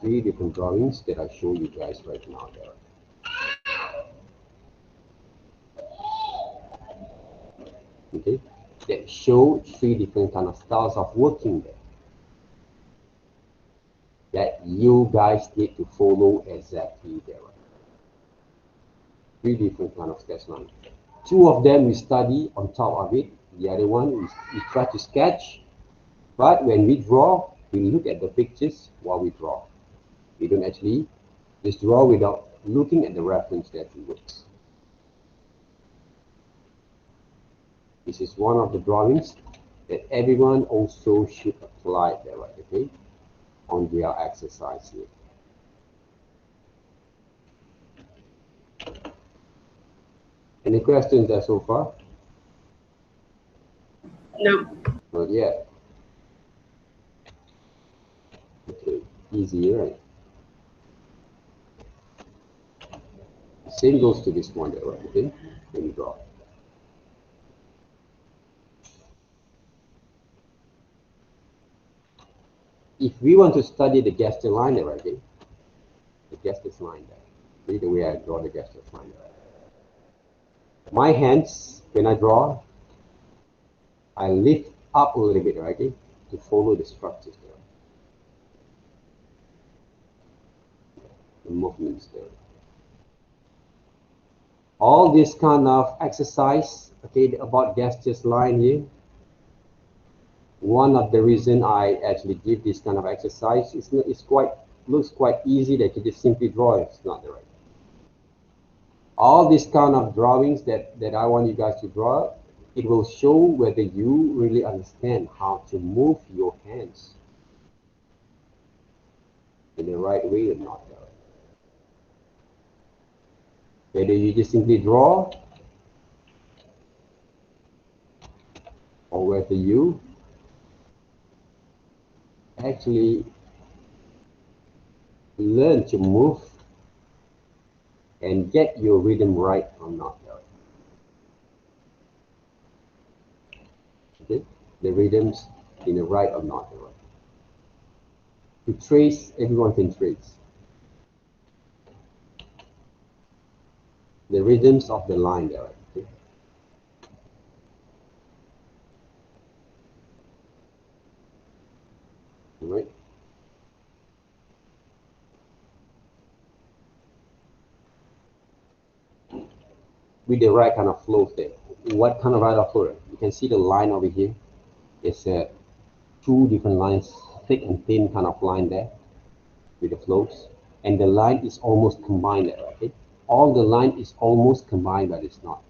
Three different drawings that I show you guys right now there. Okay, that show 3 different kind of styles of working there that you guys need to follow exactly there. 3 different kind of sketch line. 2 of them we study on top of it. The other one we try to sketch. But when we draw, we look at the pictures while we draw. We don't actually just draw without looking at the reference that we work. This is one of the drawings that everyone also should apply there, right? Okay, on their exercise here. Any questions there so far? No. Not yet. Okay, easy, right? Same goes to this one there, right? Okay, when you draw. If we want to study the Gaster line there, right? Okay, the Gaster's line there. See the way I draw the Gaster's line there. My hands, when I draw, I lift up a little bit, right? Okay, to follow the structures there. The movements there. All this kind of exercise, okay, about Gaster's line here. One of the reason I actually give this kind of exercise is looks quite easy that you just simply draw. It's not the right. All these kind of drawings that I want you guys to draw, it will show whether you really understand how to move your hands in the right way or not. Whether you just simply draw or whether you actually learn to move and get your rhythm right or not. Okay? The rhythms in the right or not. To trace, everyone can trace. The rhythms of the line there. Okay? All right? With the right kind of flow there. What kind of right of flow? You can see the line over here. It's 2 different lines, thick and thin kind of line there with the flows. And the line is almost combined there, okay? All the line is almost combined, but it's not.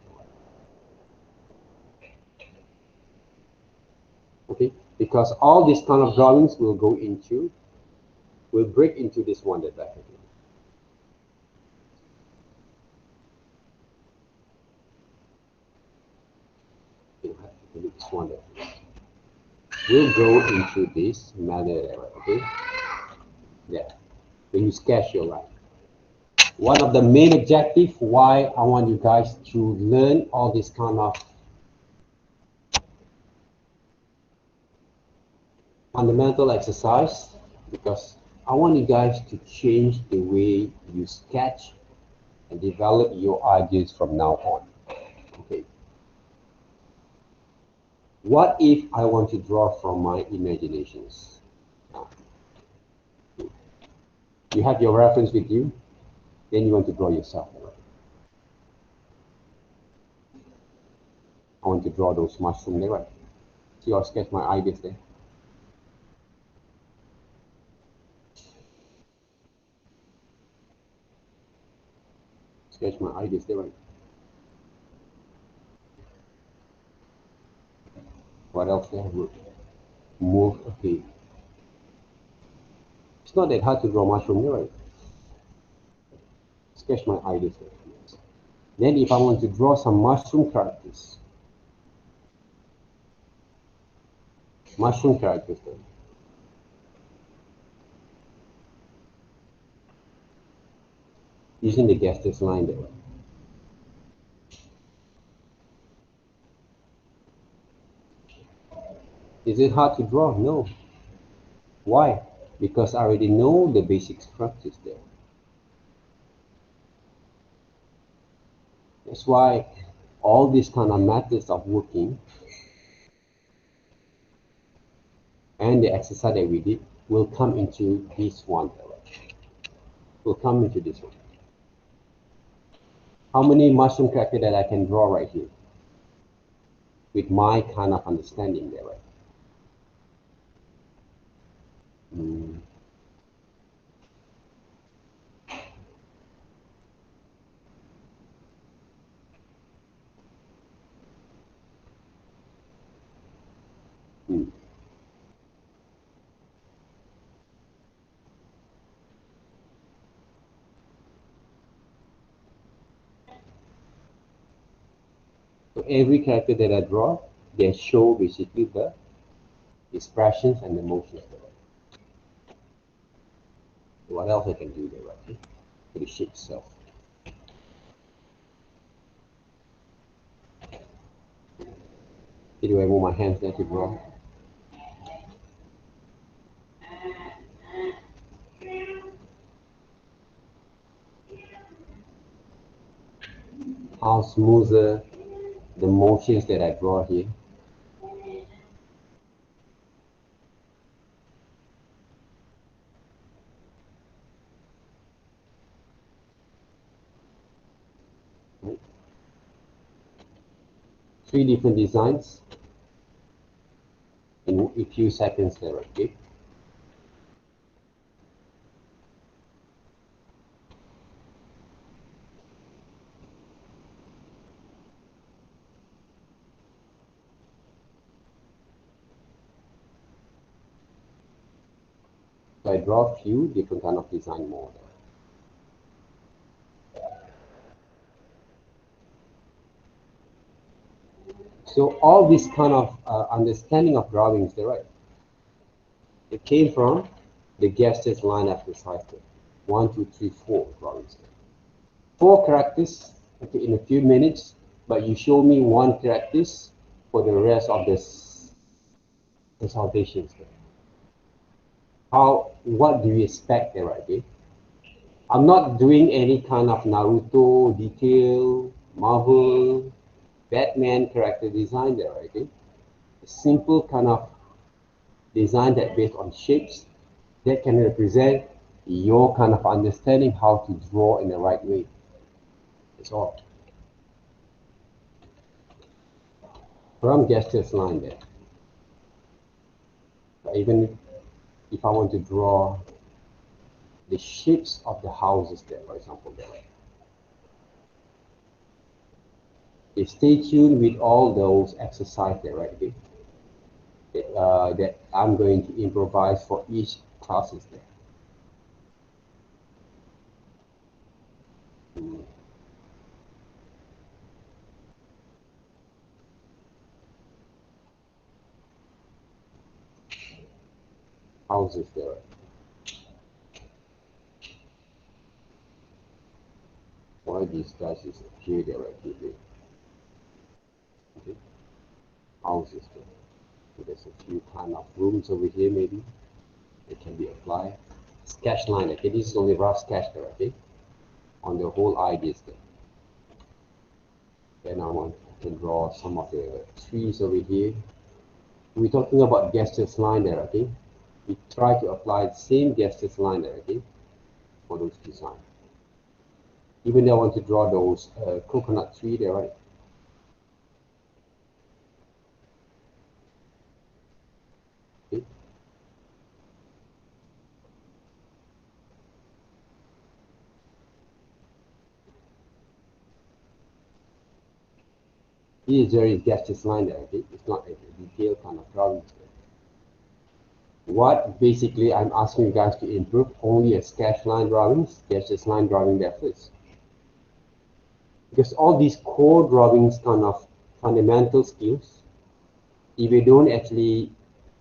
Okay? Because all these kind of drawings will break into this one that back again. You have to do this one there. We'll go into this manner there, okay? Yeah. When you sketch your line. One of the main objectives why I want you guys to learn all this kind of fundamental exercise, because I want you guys to change the way you sketch and develop your ideas from now on. Okay. What if I want to draw from my imaginations? You have your reference with you, then you want to draw yourself. I want to draw those mushrooms there, right? See, I'll sketch my ideas there. Sketch my ideas there, right? What else there? Move, okay. It's not that hard to draw mushroom there, right? Sketch my ideas there. Then if I want to draw some mushroom characters there. using the Gaster's line there. Is it hard to draw? No. Why? Because I already know the basic structures there. That's why all these kind of methods of working and the exercise that we did will come into this one. Will come into this one. How many mushroom character that I can draw right here with my kind of understanding there, right? Mm. Mm. So every character that I draw, they show basically the expressions and emotions there. So what else I can do there, right? For the shape itself. Do I move my hands there to draw? How smoother the motions that I draw here. Right? 3 different designs in a few seconds there, okay? So I draw a few different kind of design more there. So all this kind of understanding of drawings there, right? It came from the Gaster's line exercise there. 1, 2, 3, 4 drawings there. 4 characters, okay, in a few minutes, but you show me 1 characters for the rest of this consultations there. What do you expect there, right? Okay? I'm not doing any kind of Naruto detail, Marvel, Batman character design there, right? Okay? A simple kind of design that based on shapes that can represent your kind of understanding how to draw in the right way. That's all. From Gaster's line there. But even if I want to draw the shapes of the houses there, for example, there. Okay, stay tuned with all those exercises there, right? Okay? That I'm going to improvise for each classes there. Mm. Houses there. Why these guys is here there, right? Okay. Houses there. So there's a few kind of rooms over here maybe. It can be applied. Sketch line, okay, this is only rough sketch there, okay, on the whole ideas there. Then I can draw some of the trees over here. We're talking about Gaster's line there, okay. We try to apply the same Gaster's line there, okay, for those designs. Even though I want to draw those coconut tree there, right? Okay. There is Gaster's line there, okay. It's not a detailed kind of drawing. What basically I'm asking you guys to improve only a sketch line drawings, Gaster's line drawing there first. Because all these core drawings kind of fundamental skills, if you don't actually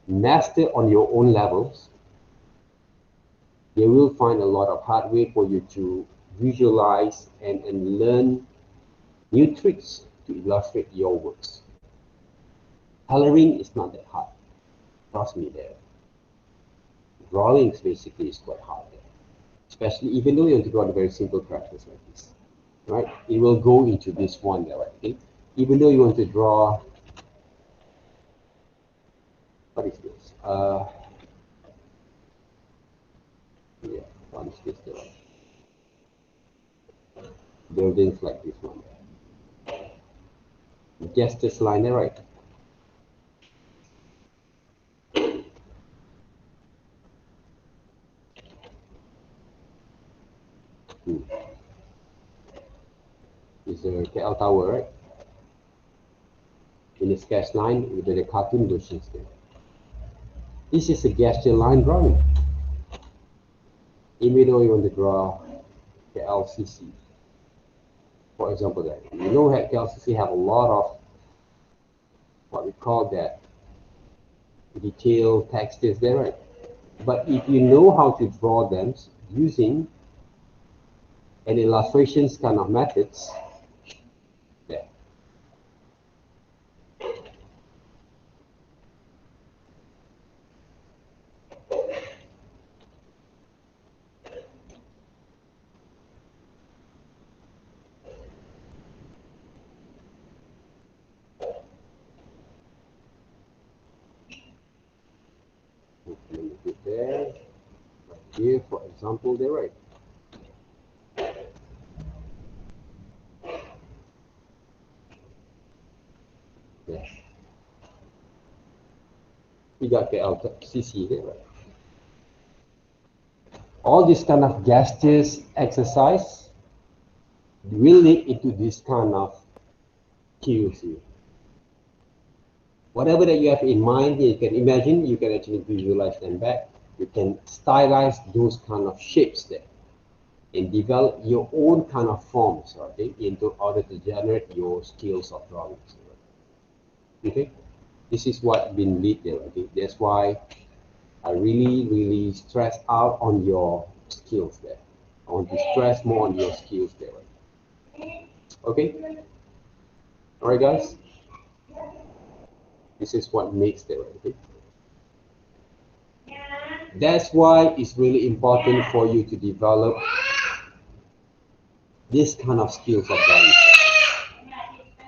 master on your own levels, you will find a lot of hard way for you to visualize and learn new tricks to illustrate your works. Coloring is not that hard. Trust me there. Drawings basically is quite hard there. Especially even though you want to draw the very simple characters like this. Right? It will go into this one there, right? Okay? Even though you want to draw, what is this? Yeah, what is this there? Buildings like this one. Just this line there, right? Is the KL Tower, right? In the sketch line with the cartoon versions there. This is a Gaster line drawing. Even though you want to draw KLCC, for example, that you know that KLCC have a lot of what we call that detailed textures there, right? But if you know how to draw them using an illustrations kind of methods, yeah. There, right here, for example, there, right? Yeah. We got the LCC there, right? All this kind of gestures exercise will lead into this kind of cues here. Whatever that you have in mind, you can imagine, you can actually visualize them back. You can stylize those kind of shapes there and develop your own kind of forms, okay, in order to generate your skills of drawing. Okay, this is what been lead there. Okay, that's why I really stress out on your skills there. I want to stress more on your skills there. Okay, all right, guys. This is what makes the okay. That's why it's really important for you to develop this kind of skills of drawing.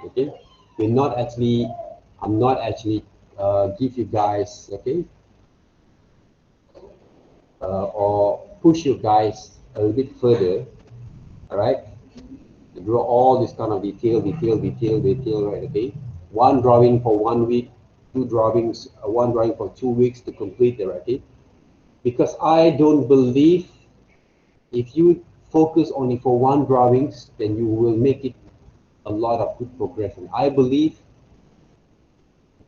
Okay, we're not actually, I'm not actually give you guys, okay, or push you guys a little bit further, all right, to draw all this kind of detail, right, okay, one drawing for 1 week, two drawings, one drawing for 2 weeks to complete the, okay, because I don't believe if you focus only for one drawings, then you will make it a lot of good progression. I believe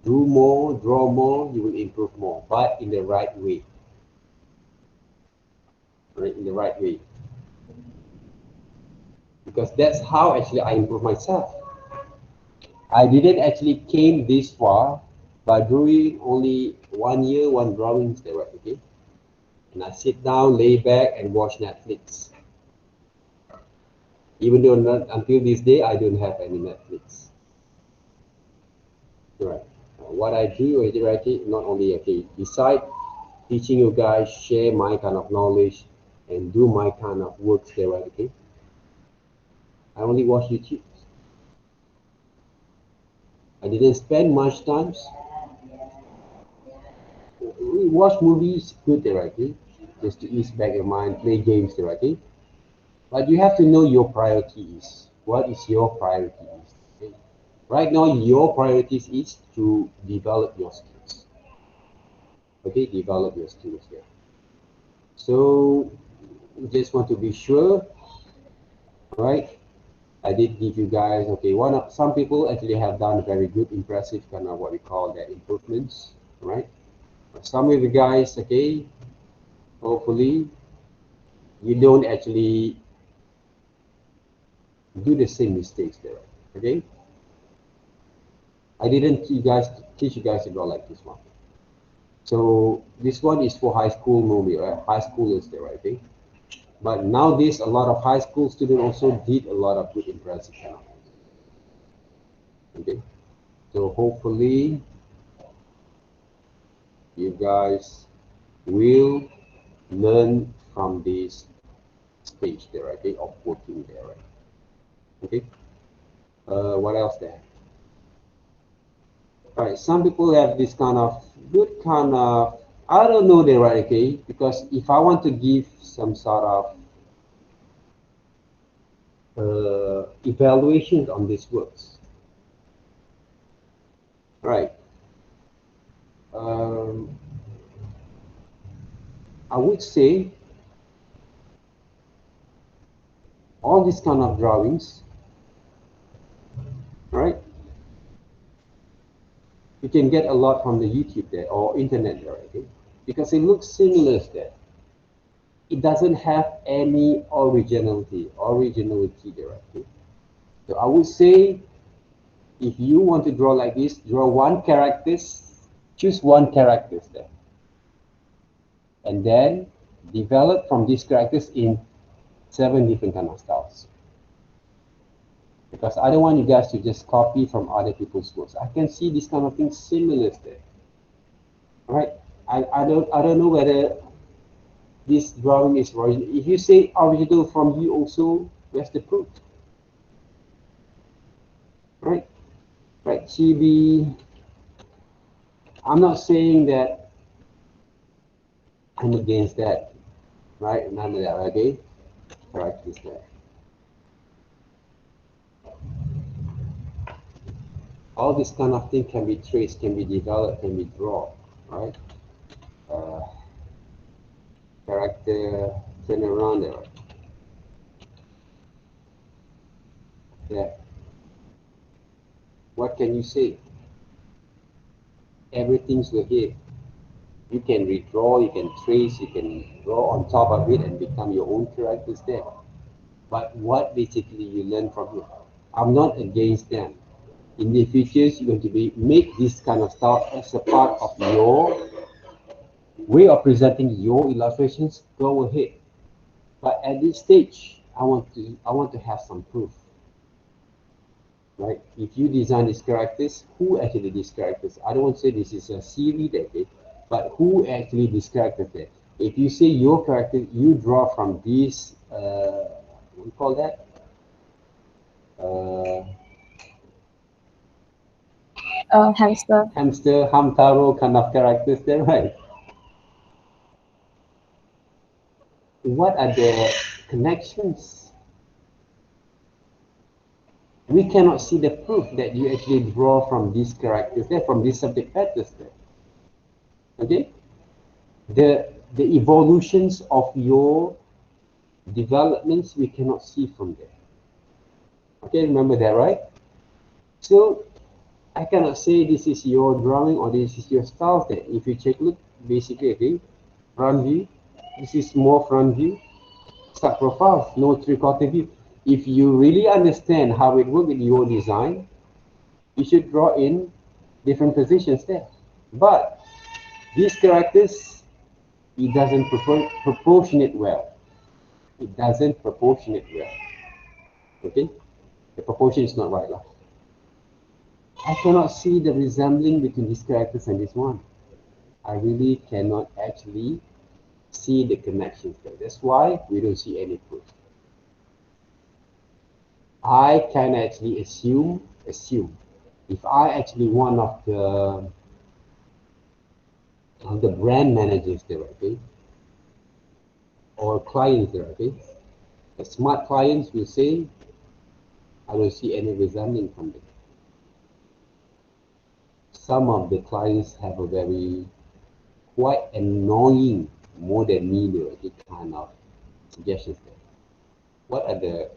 do more, draw more, you will improve more, but in the right way. Right, in the right way. Because that's how actually I improve myself. I didn't actually came this far by doing only 1 year, one drawings there, right, okay? And I sit down, lay back, and watch Netflix. Even though not until this day, I don't have any Netflix. Right. What I do, right, not only, okay, beside teaching you guys, share my kind of knowledge, and do my kind of works there, right, okay? I only watch YouTube. I didn't spend much time. We watch movies, good there, right, okay? Just to ease back your mind, play games there, right, okay? But you have to know your priorities. What is your priorities? Okay? Right now, your priorities is to develop your skills. Okay, develop your skills there. So, just want to be sure, right? I did give you guys, okay, some people actually have done very good, impressive kind of what we call the improvements, right? But some of you guys, okay, hopefully you don't actually do the same mistakes there, okay? I didn't teach you guys to draw like this one. So this one is for high school movie, right? High schoolers there, right? Okay? But nowadays, a lot of high school students also did a lot of good impressive kind of things. Okay, so hopefully you guys will learn from this stage there, okay, of working there, right? Okay. What else there? All right, some people have this kind of good kind of, I don't know there, right? Okay, because if I want to give some sort of evaluations on these works, right? Um, I would say all these kind of drawings, right? You can get a lot from the YouTube there or internet there, okay? Because it looks similar there. It doesn't have any originality there, okay? So I would say if you want to draw like this, draw one character, choose one character there. And then develop from these characters in 7 different kind of styles. Because I don't want you guys to just copy from other people's works. I can see this kind of thing similar there. Right? I don't know whether this drawing is original. If you say original from you also, where's the proof? Right? Right, Chibi. I'm not saying that I'm against that. Right? None of that, okay? Correct this there. All this kind of thing can be traced, can be developed, can be drawn, right? Uh, Character turn around there. Yeah. What can you say? Everything's here. You can redraw, you can trace, you can draw on top of it and become your own characters there. But what basically you learn from here? I'm not against them. In the future, you're going to be make this kind of stuff as a part of your way of presenting your illustrations. Go ahead. But at this stage, I want to have some proof. Right? If you design these characters, who actually these characters? I don't want to say this is a series that did, but who actually these characters there? If you say your character, you draw from this, what do you call that? Hamster. Hamster, Hamtaro kind of characters there, right? What are the connections? We cannot see the proof that you actually draw from these characters there, from these subject matters there. Okay? The evolutions of your developments we cannot see from there. Okay, remember that, right? So I cannot say this is your drawing or this is your style there. If you check, look, basically, okay, front view, this is more front view, start profile, no three-quarter view. If you really understand how it works in your design, you should draw in different positions there. But these characters, it doesn't proportionate well. It doesn't proportionate well. Okay? The proportion is not right. I cannot see the resembling between these characters and this one. I really cannot actually see the connections there. That's why we don't see any proof. I can actually assume. If I actually one of the brand managers there, okay, or clients there, okay, the smart clients will say, I don't see any resembling from them. Some of the clients have a very quite annoying, more than me, the kind of suggestions there. What are the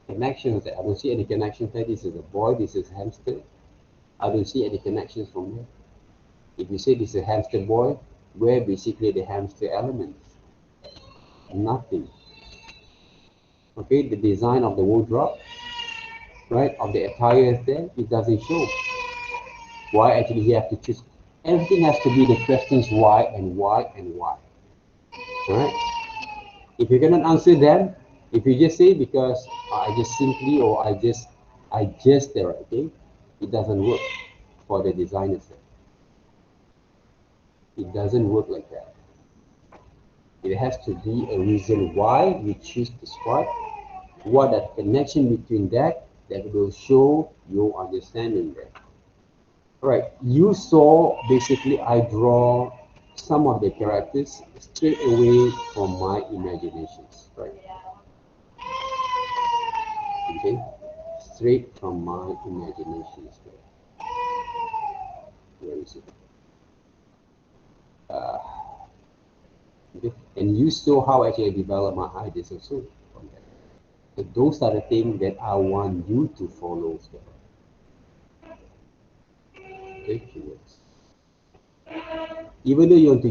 connections there? I don't see any connections there. This is a boy, this is a hamster. I don't see any connections from there. If you say this is a hamster boy, where basically the hamster elements? Nothing. Okay, the design of the wardrobe, right, of the attire there, it doesn't show. Why actually you have to choose? Everything has to be the questions why and why and why. Right? If you cannot answer them, if you just say because I just simply or I just there, okay, it doesn't work for the designers. It doesn't work like that. It has to be a reason why you choose to swipe. What that connection between that will show your understanding there. All right, you saw basically I draw some of the characters straight away from my imaginations, right? Okay, straight from my imaginations there. Where is it? Okay. And you saw how actually I develop my ideas also from that. So those are the things that I want you to follow. Okay, keywords. Even though you want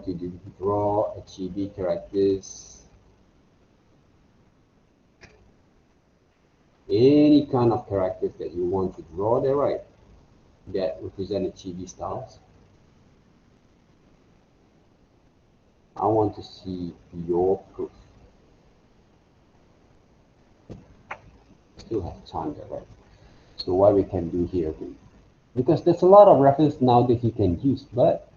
to draw a chibi characters, any kind of characters that you want to draw there, right? That represent a chibi styles. I want to see your proof. Still have time there, right? So what we can do here, okay? Because there's a lot of reference now that you can use, but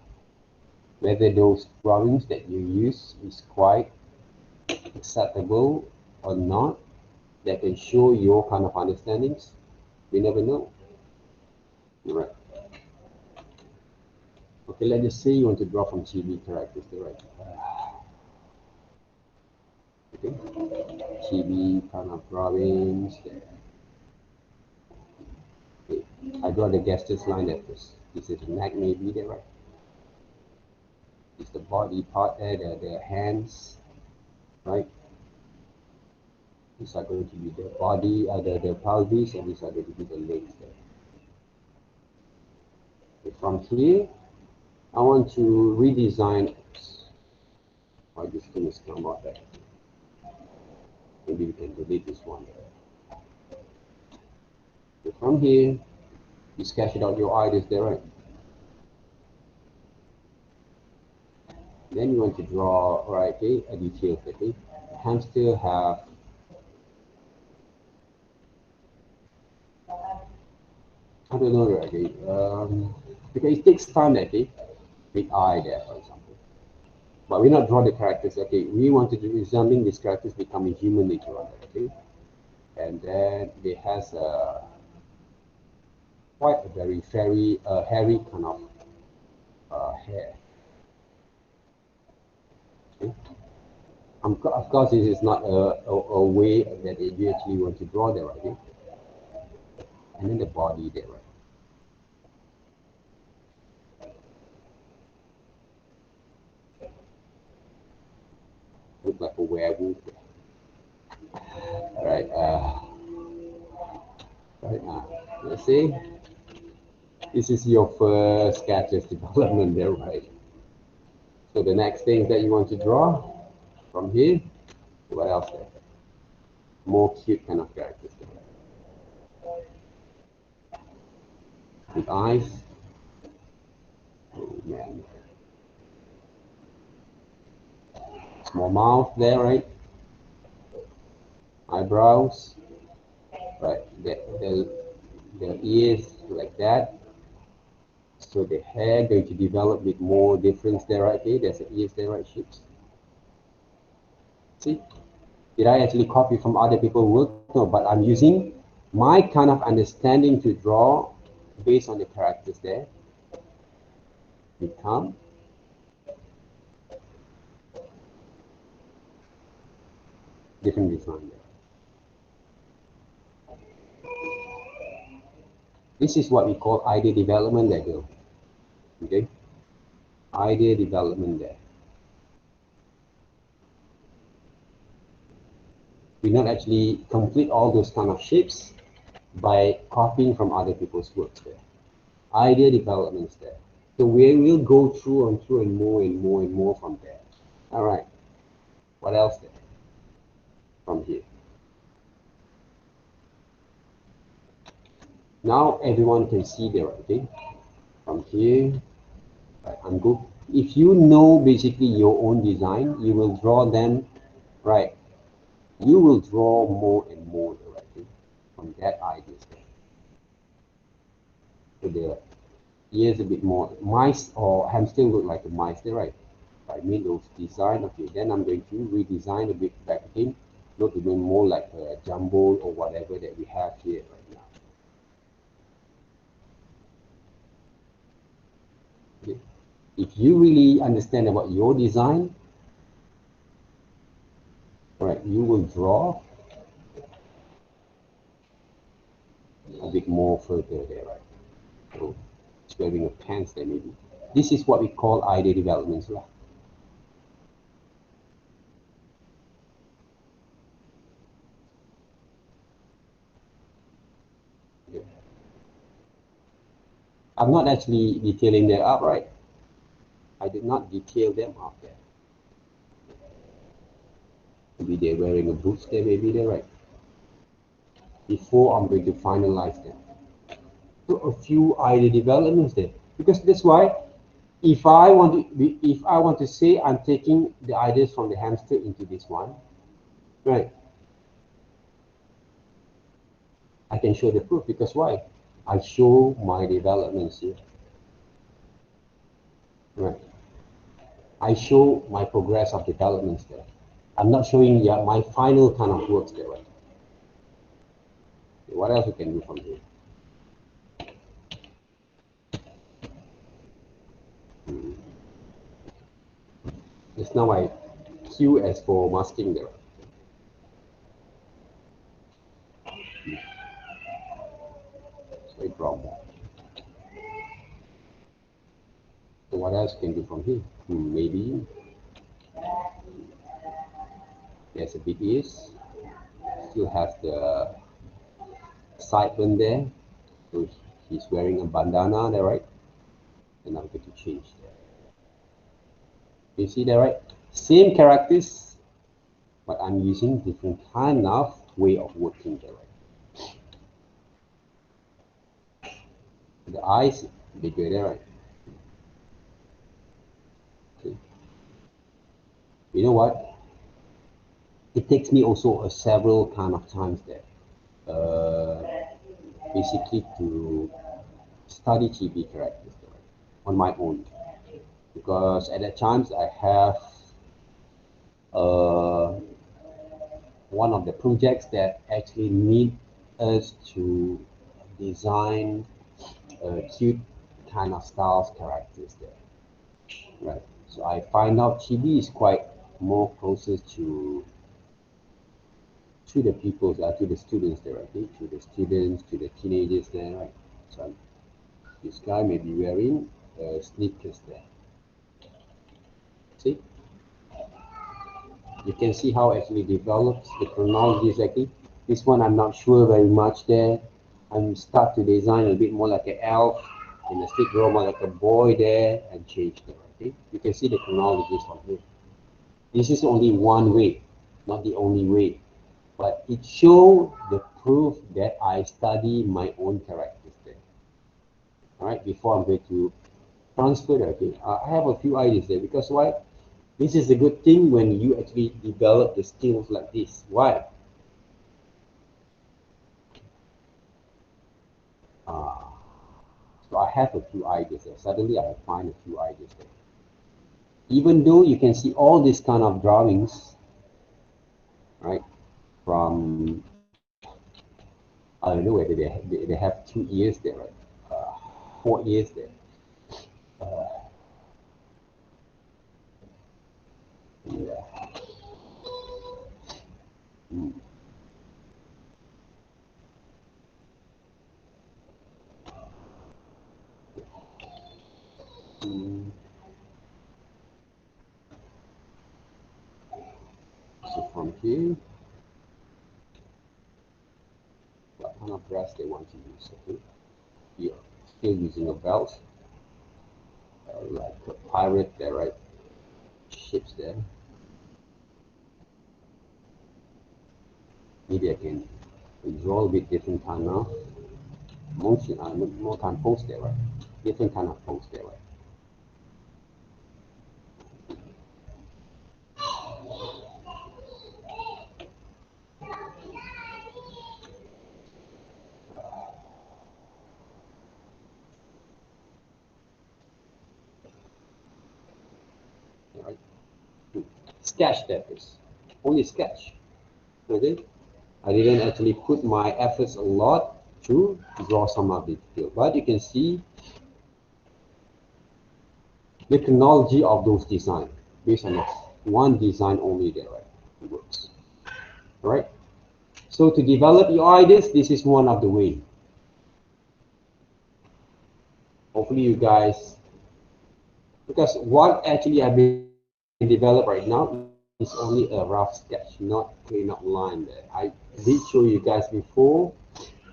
whether those drawings that you use is quite acceptable or not, that can show your kind of understandings, we never know. Right. Okay, let's just say you want to draw from chibi characters, right? Okay, chibi kind of drawings. Okay. I draw the Gaster's line there first. This is the neck maybe there, right? It's the body part there, the hands, right? These are going to be the body, the pelvis, and these are going to be the legs there. Okay, from here, I want to redesign. Why this thing is come out there? Maybe we can delete this one. So from here, you sketch it out your ideas there, right? Then you want to draw, right, okay, a detail, okay? Hamster have I don't know, okay, because it takes time, okay, with eye there, for example. But we not draw the characters, okay? We want to do resembling these characters becoming human later on, okay? And then it has quite a very hairy kind of hair. Okay? Of course, this is not a way that you actually want to draw there, okay? And then the body there, right? Look like a werewolf. Right. Right. Let's see. This is your first sketches development there, right? So the next thing that you want to draw from here, what else there? More cute kind of characters there. With eyes. Oh man. Small mouth there, right? Eyebrows. Right. The ears like that. So the hair going to develop with more difference there, right? Okay, there's the ears there, right? Shapes. See? Did I actually copy from other people's work? No, but I'm using my kind of understanding to draw based on the characters there. Become different design there. This is what we call idea development there, girl. Okay? Idea development there. We not actually complete all those kind of shapes by copying from other people's works there. Idea development is there. So we will go through and through and more and more and more from there. All right. What else there? From here. Now everyone can see there, okay? From here, right, I'm good. If you know basically your own design, you will draw them right? You will draw more and more directly from that idea. So the ears a bit more mice or hamster look like a mice there, right? I made those design, okay, then I'm going to redesign a bit back again, look even more like a jumbo or whatever that we have here right now. Okay. If you really understand about your design, right, you will draw a bit more further there, right? So it's wearing a pants there maybe. This is what we call idea development. So, okay. I'm not actually detailing them up, right? I did not detail them up there. Maybe they're wearing a boots there, maybe they're right. Before I'm going to finalize them. So a few idea developments there. Because that's why if I want to say I'm taking the ideas from the hamster into this one, right? I can show the proof because why? I show my developments here. Right. I show my progress of developments there. I'm not showing yet my final kind of works there, right? What else we can do from here? Just now I Q as for masking there. So I draw more. So what else can do from here? Maybe there's a big ears. Still has the sideburn there. So he's wearing a bandana there, right? And I'm going to change that. You see that, right? Same characters, but I'm using different kind of way of working there, right? The eyes bigger there, right? Okay. You know what? It takes me also several kind of times there. Basically to study chibi characters there, right? On my own. Because at that times I have uh, one of the projects that actually need us to design cute kind of styles characters there, right? So I find out chibi is quite more closer to the people, to the students there, right? To the students, to the teenagers there, right? So this guy may be wearing sneakers there. See, you can see how actually develops the chronology exactly. This one I'm not sure very much there. I'm start to design a bit more like an elf in a stick draw more like a boy there and change there. Okay, you can see the chronologies from here. This is only one way, not the only way, but it shows the proof that I study my own characters there. All right, before I'm going to transfer that. Okay, I have a few ideas there because why? This is a good thing when you actually develop the skills like this. Why? Uh, so I have a few ideas there. Suddenly I find a few ideas there. Even though you can see all these kind of drawings, right? From I don't know whether they have 2 years there, right? 4 years there. Uh, yeah. Mm. Mm. So from here, what kind of dress they want to use? Okay, here still using a belt, like a pirate there, right? Ships there. Maybe I can draw a bit different kind of motion, more kind of pose there, right? Different kind of pose there, right? right? Sketch, that is. Only sketch. Okay? I didn't actually put my efforts a lot to draw some of the detail. But you can see the chronology of those designs based on one design only there, right? It works. All right? So to develop your ideas, this is one of the way. Hopefully you guys, because what actually I've been developed right now is only a rough sketch, not clean up line there. I did show you guys before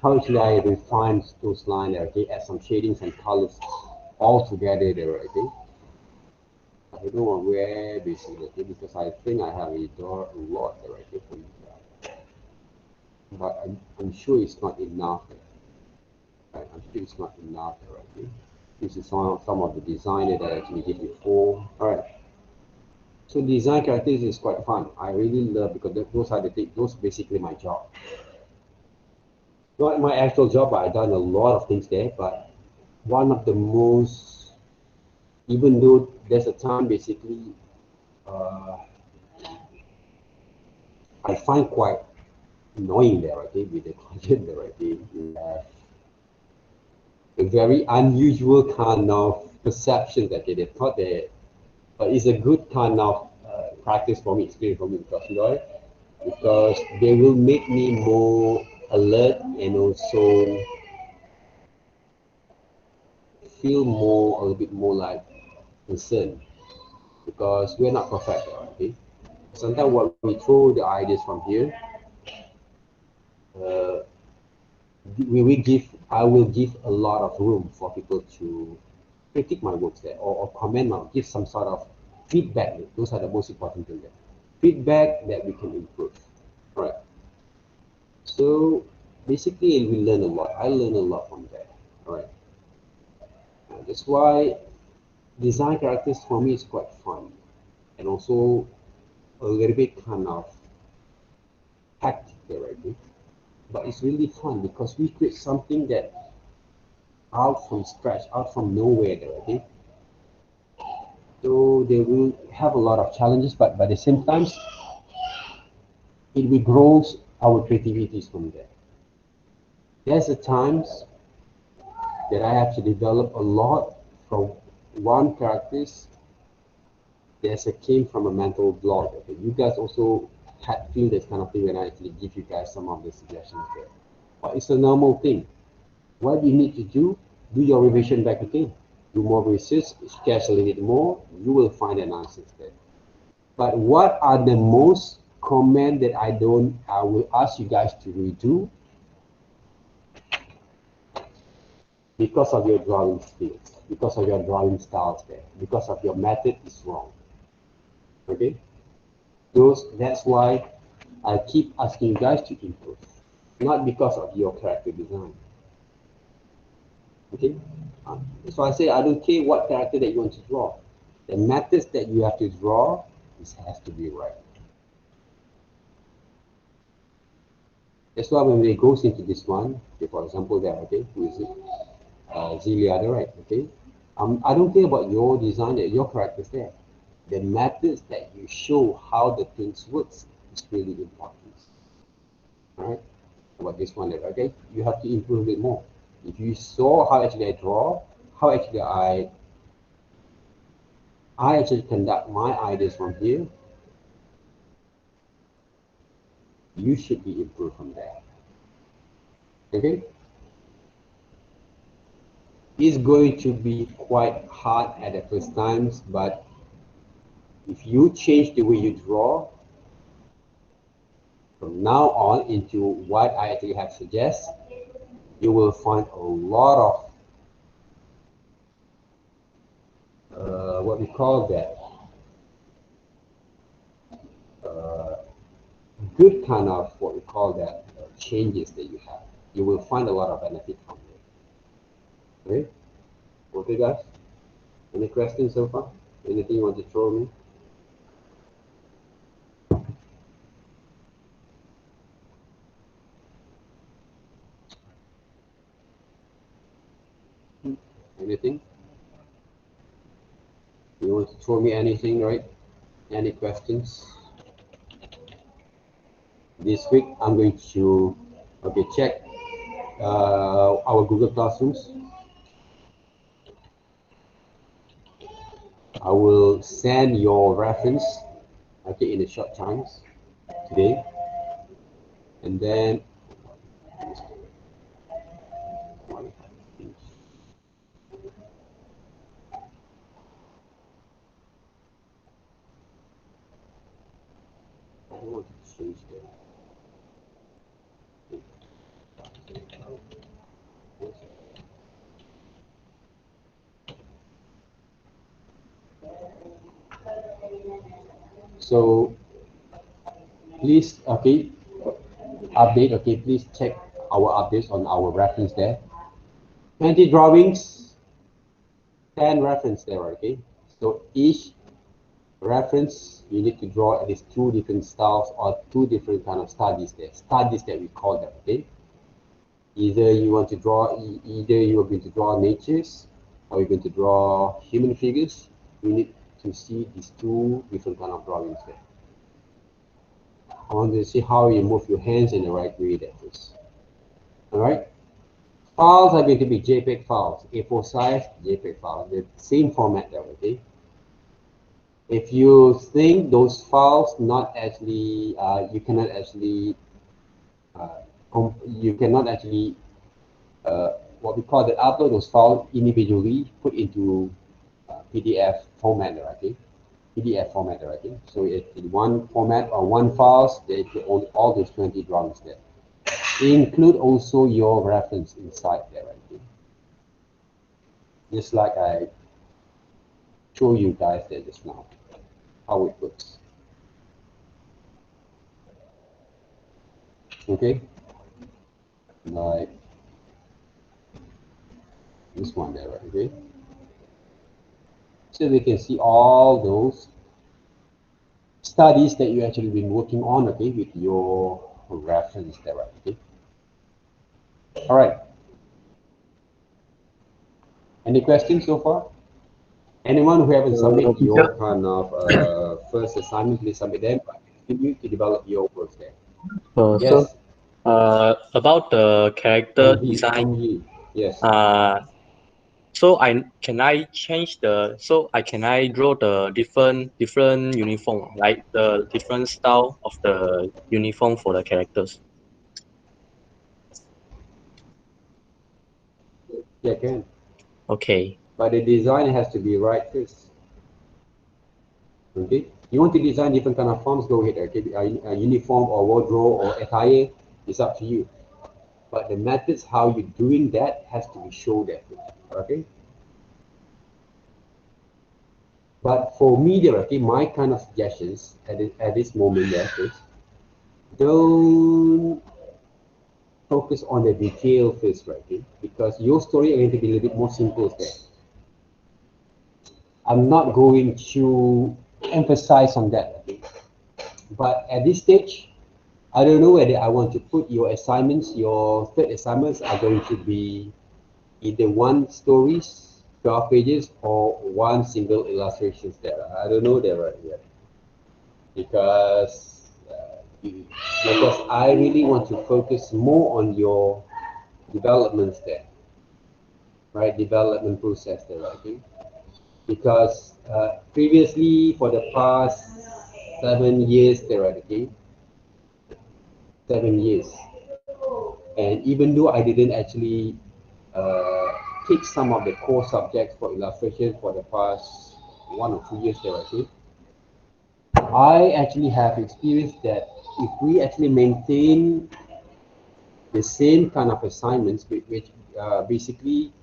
how actually I refine those lines there, okay, add some shadings and colors all together there, okay. I don't know where basically, okay, because I think I have a door a lot there, okay, for you guys. But I'm sure it's not enough there. Right? I'm sure it's not enough there, okay. This is some of the design that I actually did before. All right. So design characters is quite fun. I really love because those are the things, those basically my job. Not my actual job, but I've done a lot of things there. But one of the most, even though there's a time basically, uh, I find quite annoying there, okay, with the client there, okay. We have a very unusual kind of perception that they thought that, but it's a good kind of practice for me, experience for me, because you know, because they will make me more alert and also feel more a little bit more like concerned because we're not perfect, okay? Sometimes when we throw the ideas from here, uh, we give I will give a lot of room for people to critique my works there or comment or give some sort of feedback. Those are the most important things there. Feedback that we can improve. Right. So basically we learn a lot. I learn a lot from that. All right. That's why design characters for me is quite fun and also a little bit kind of hectic there, right? But it's really fun because we create something that out from scratch, out from nowhere there, okay? So they will have a lot of challenges, but by the same time, it will grow our creativities from there. There's a times that I have to develop a lot from one characters. There's a came from a mental block. Okay, you guys also had feel this kind of thing when I actually give you guys some of the suggestions there. But it's a normal thing. What you need to do your revision back again. Do more research, sketch a little bit more, you will find an answer there. But what are the most command that I will ask you guys to redo because of your drawing skills, because of your drawing styles there, because of your method is wrong. Okay? That's why I keep asking you guys to improve, not because of your character design. Okay? So I say I don't care what character that you want to draw. The methods that you have to draw, this has to be right. That's why when we goes into this one, okay, for example, there, okay, who is it? Zelia, right? Okay. I don't care about your design, your characters there. The methods that you show how the things works is really important. All right. About this one there, okay? You have to improve it more. If you saw how actually I draw, how actually I actually conduct my ideas from here, you should be improved from there. Okay? It's going to be quite hard at the first times, but if you change the way you draw from now on into what I actually have suggest, you will find a lot of what we call that uh, good kind of what we call that changes that you have. You will find a lot of benefit from it. Okay? Okay, guys? Any questions so far? Anything you want to throw me? Anything? You want to throw me anything, right? Any questions? This week I'm going to check our Google Classrooms. I will send your reference in a short times today, and then I want to change that. So please update, please check our updates on our reference there. 20 drawings, 10 reference there, okay? So each reference, you need to draw at least 2 different styles or 2 different kind of studies there. Studies that we call them, okay? Either you want to draw, either you are going to draw natures, or you're going to draw human figures. You need to see these 2 different kind of drawings there. I want to see how you move your hands in the right way there first. All right. Files are going to be JPEG files, A4 size JPEG files, the same format there, okay? If you think those files not actually, you cannot actually what we call that, upload those files individually, put into PDF format, okay? PDF format, okay? So if in one format or one files, they put all those 20 drawings there. Include also your reference inside there, okay? Just like I show you guys there just now, how it works. Okay, like this one there, okay? So we can see all those studies that you actually been working on, okay, with your reference there, okay? All right. Any questions so far? Anyone who haven't submitted your kind of first assignment, please submit them. Continue to develop your work there. Yes. So, about the character design, Yes. so I change the, so can I draw the different uniform, like the different style of the uniform for the characters? Yeah, can. Okay. But the design has to be right first. Okay. You want to design different kind of forms, go ahead. Okay. A uniform or wardrobe or attire is up to you. But the methods how you're doing that has to be shown there. Okay. But for me there, okay, my kind of suggestions at this moment there is, don't focus on the detail first, right? Okay? Because your story is going to be a little bit more simple there. I'm not going to emphasize on that, okay? But at this stage, I don't know whether I want to put your assignments, your third assignments are going to be either one stories, 12 pages, or one single illustrations there. I don't know that right yet. Because I really want to focus more on your developments there, right? Development process there, right? Okay? Because previously, for the past 7 years there, right? Okay? 7 years. And even though I didn't actually take some of the core subjects for illustration for the past 1 or 2 years there, okay? I actually have experienced that if we actually maintain the same kind of assignments, which basically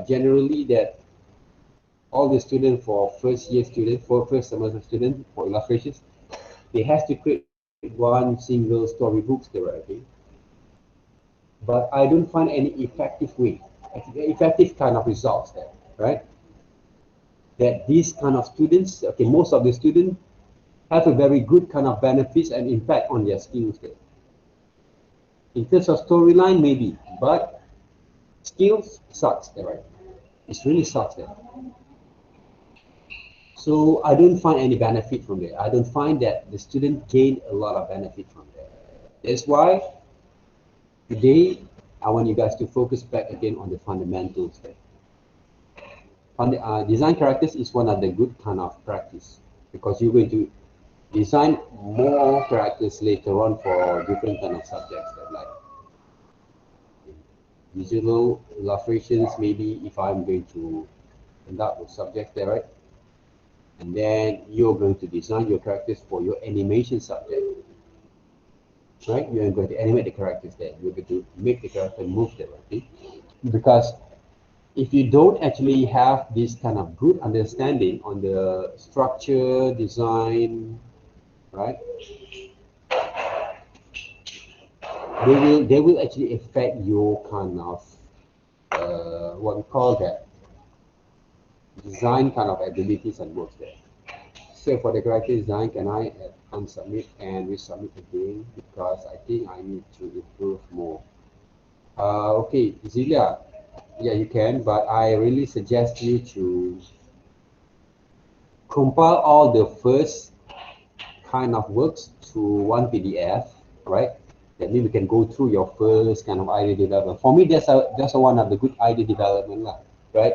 generally that all the students for first year student, for first semester student for illustrations, they have to create one single storybook there, okay? But I don't find any effective way, effective kind of results there, right? That these kind of students, okay, most of the students have a very good kind of benefits and impact on their skills there. In terms of storyline, maybe, but skills sucks there, right? It really sucks there. So I don't find any benefit from there. I don't find that the student gain a lot of benefit from there. That's why today I want you guys to focus back again on the fundamentals there. Design characters is one of the good kind of practice, because you're going to design more characters later on for different kind of subjects that, like visual illustrations, maybe if I'm going to conduct a subject there, right? And then you're going to design your characters for your animation subject, right? You're going to animate the characters there. You're going to make the character move there, right? Because if you don't actually have this kind of good understanding on the structure, design, right? They will actually affect your kind of what we call that design kind of abilities and works there. So for the character design, can I unsubmit and resubmit again, because I think I need to improve more. Okay, Zilia, yeah, you can, but I really suggest you to compile all the first kind of works to one PDF, right? That means we can go through your first kind of idea development. For me, that's one of the good idea development, right?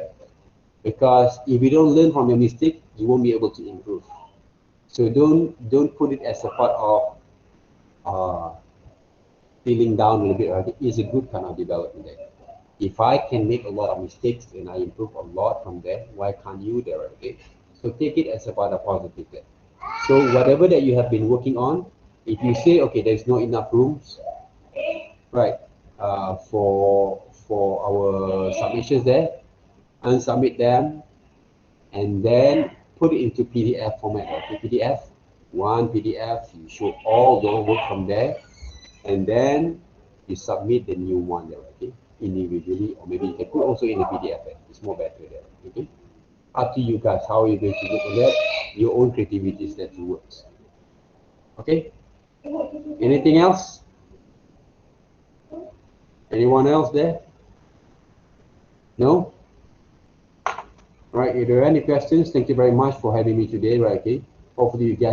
Because if you don't learn from your mistake, you won't be able to improve. So don't put it as a part of feeling down a little bit. Right? It's a good kind of development there. If I can make a lot of mistakes and I improve a lot from there, why can't you there? Okay? So take it as a part of positive there. So whatever that you have been working on, if you say, okay, there's not enough rooms, right, for our submissions there, unsubmit them, and then put it into PDF format. Okay, PDF, one PDF, you show all your work from there, and then you submit the new one there, okay, individually, or maybe you can put also in a PDF. It's more better there, okay. Up to you guys, how are you going to work on that? Your own creativity is that works. Okay. Anything else? Anyone else there? No? Right, if there are any questions, thank you very much for having me today, right? Okay. Hopefully you get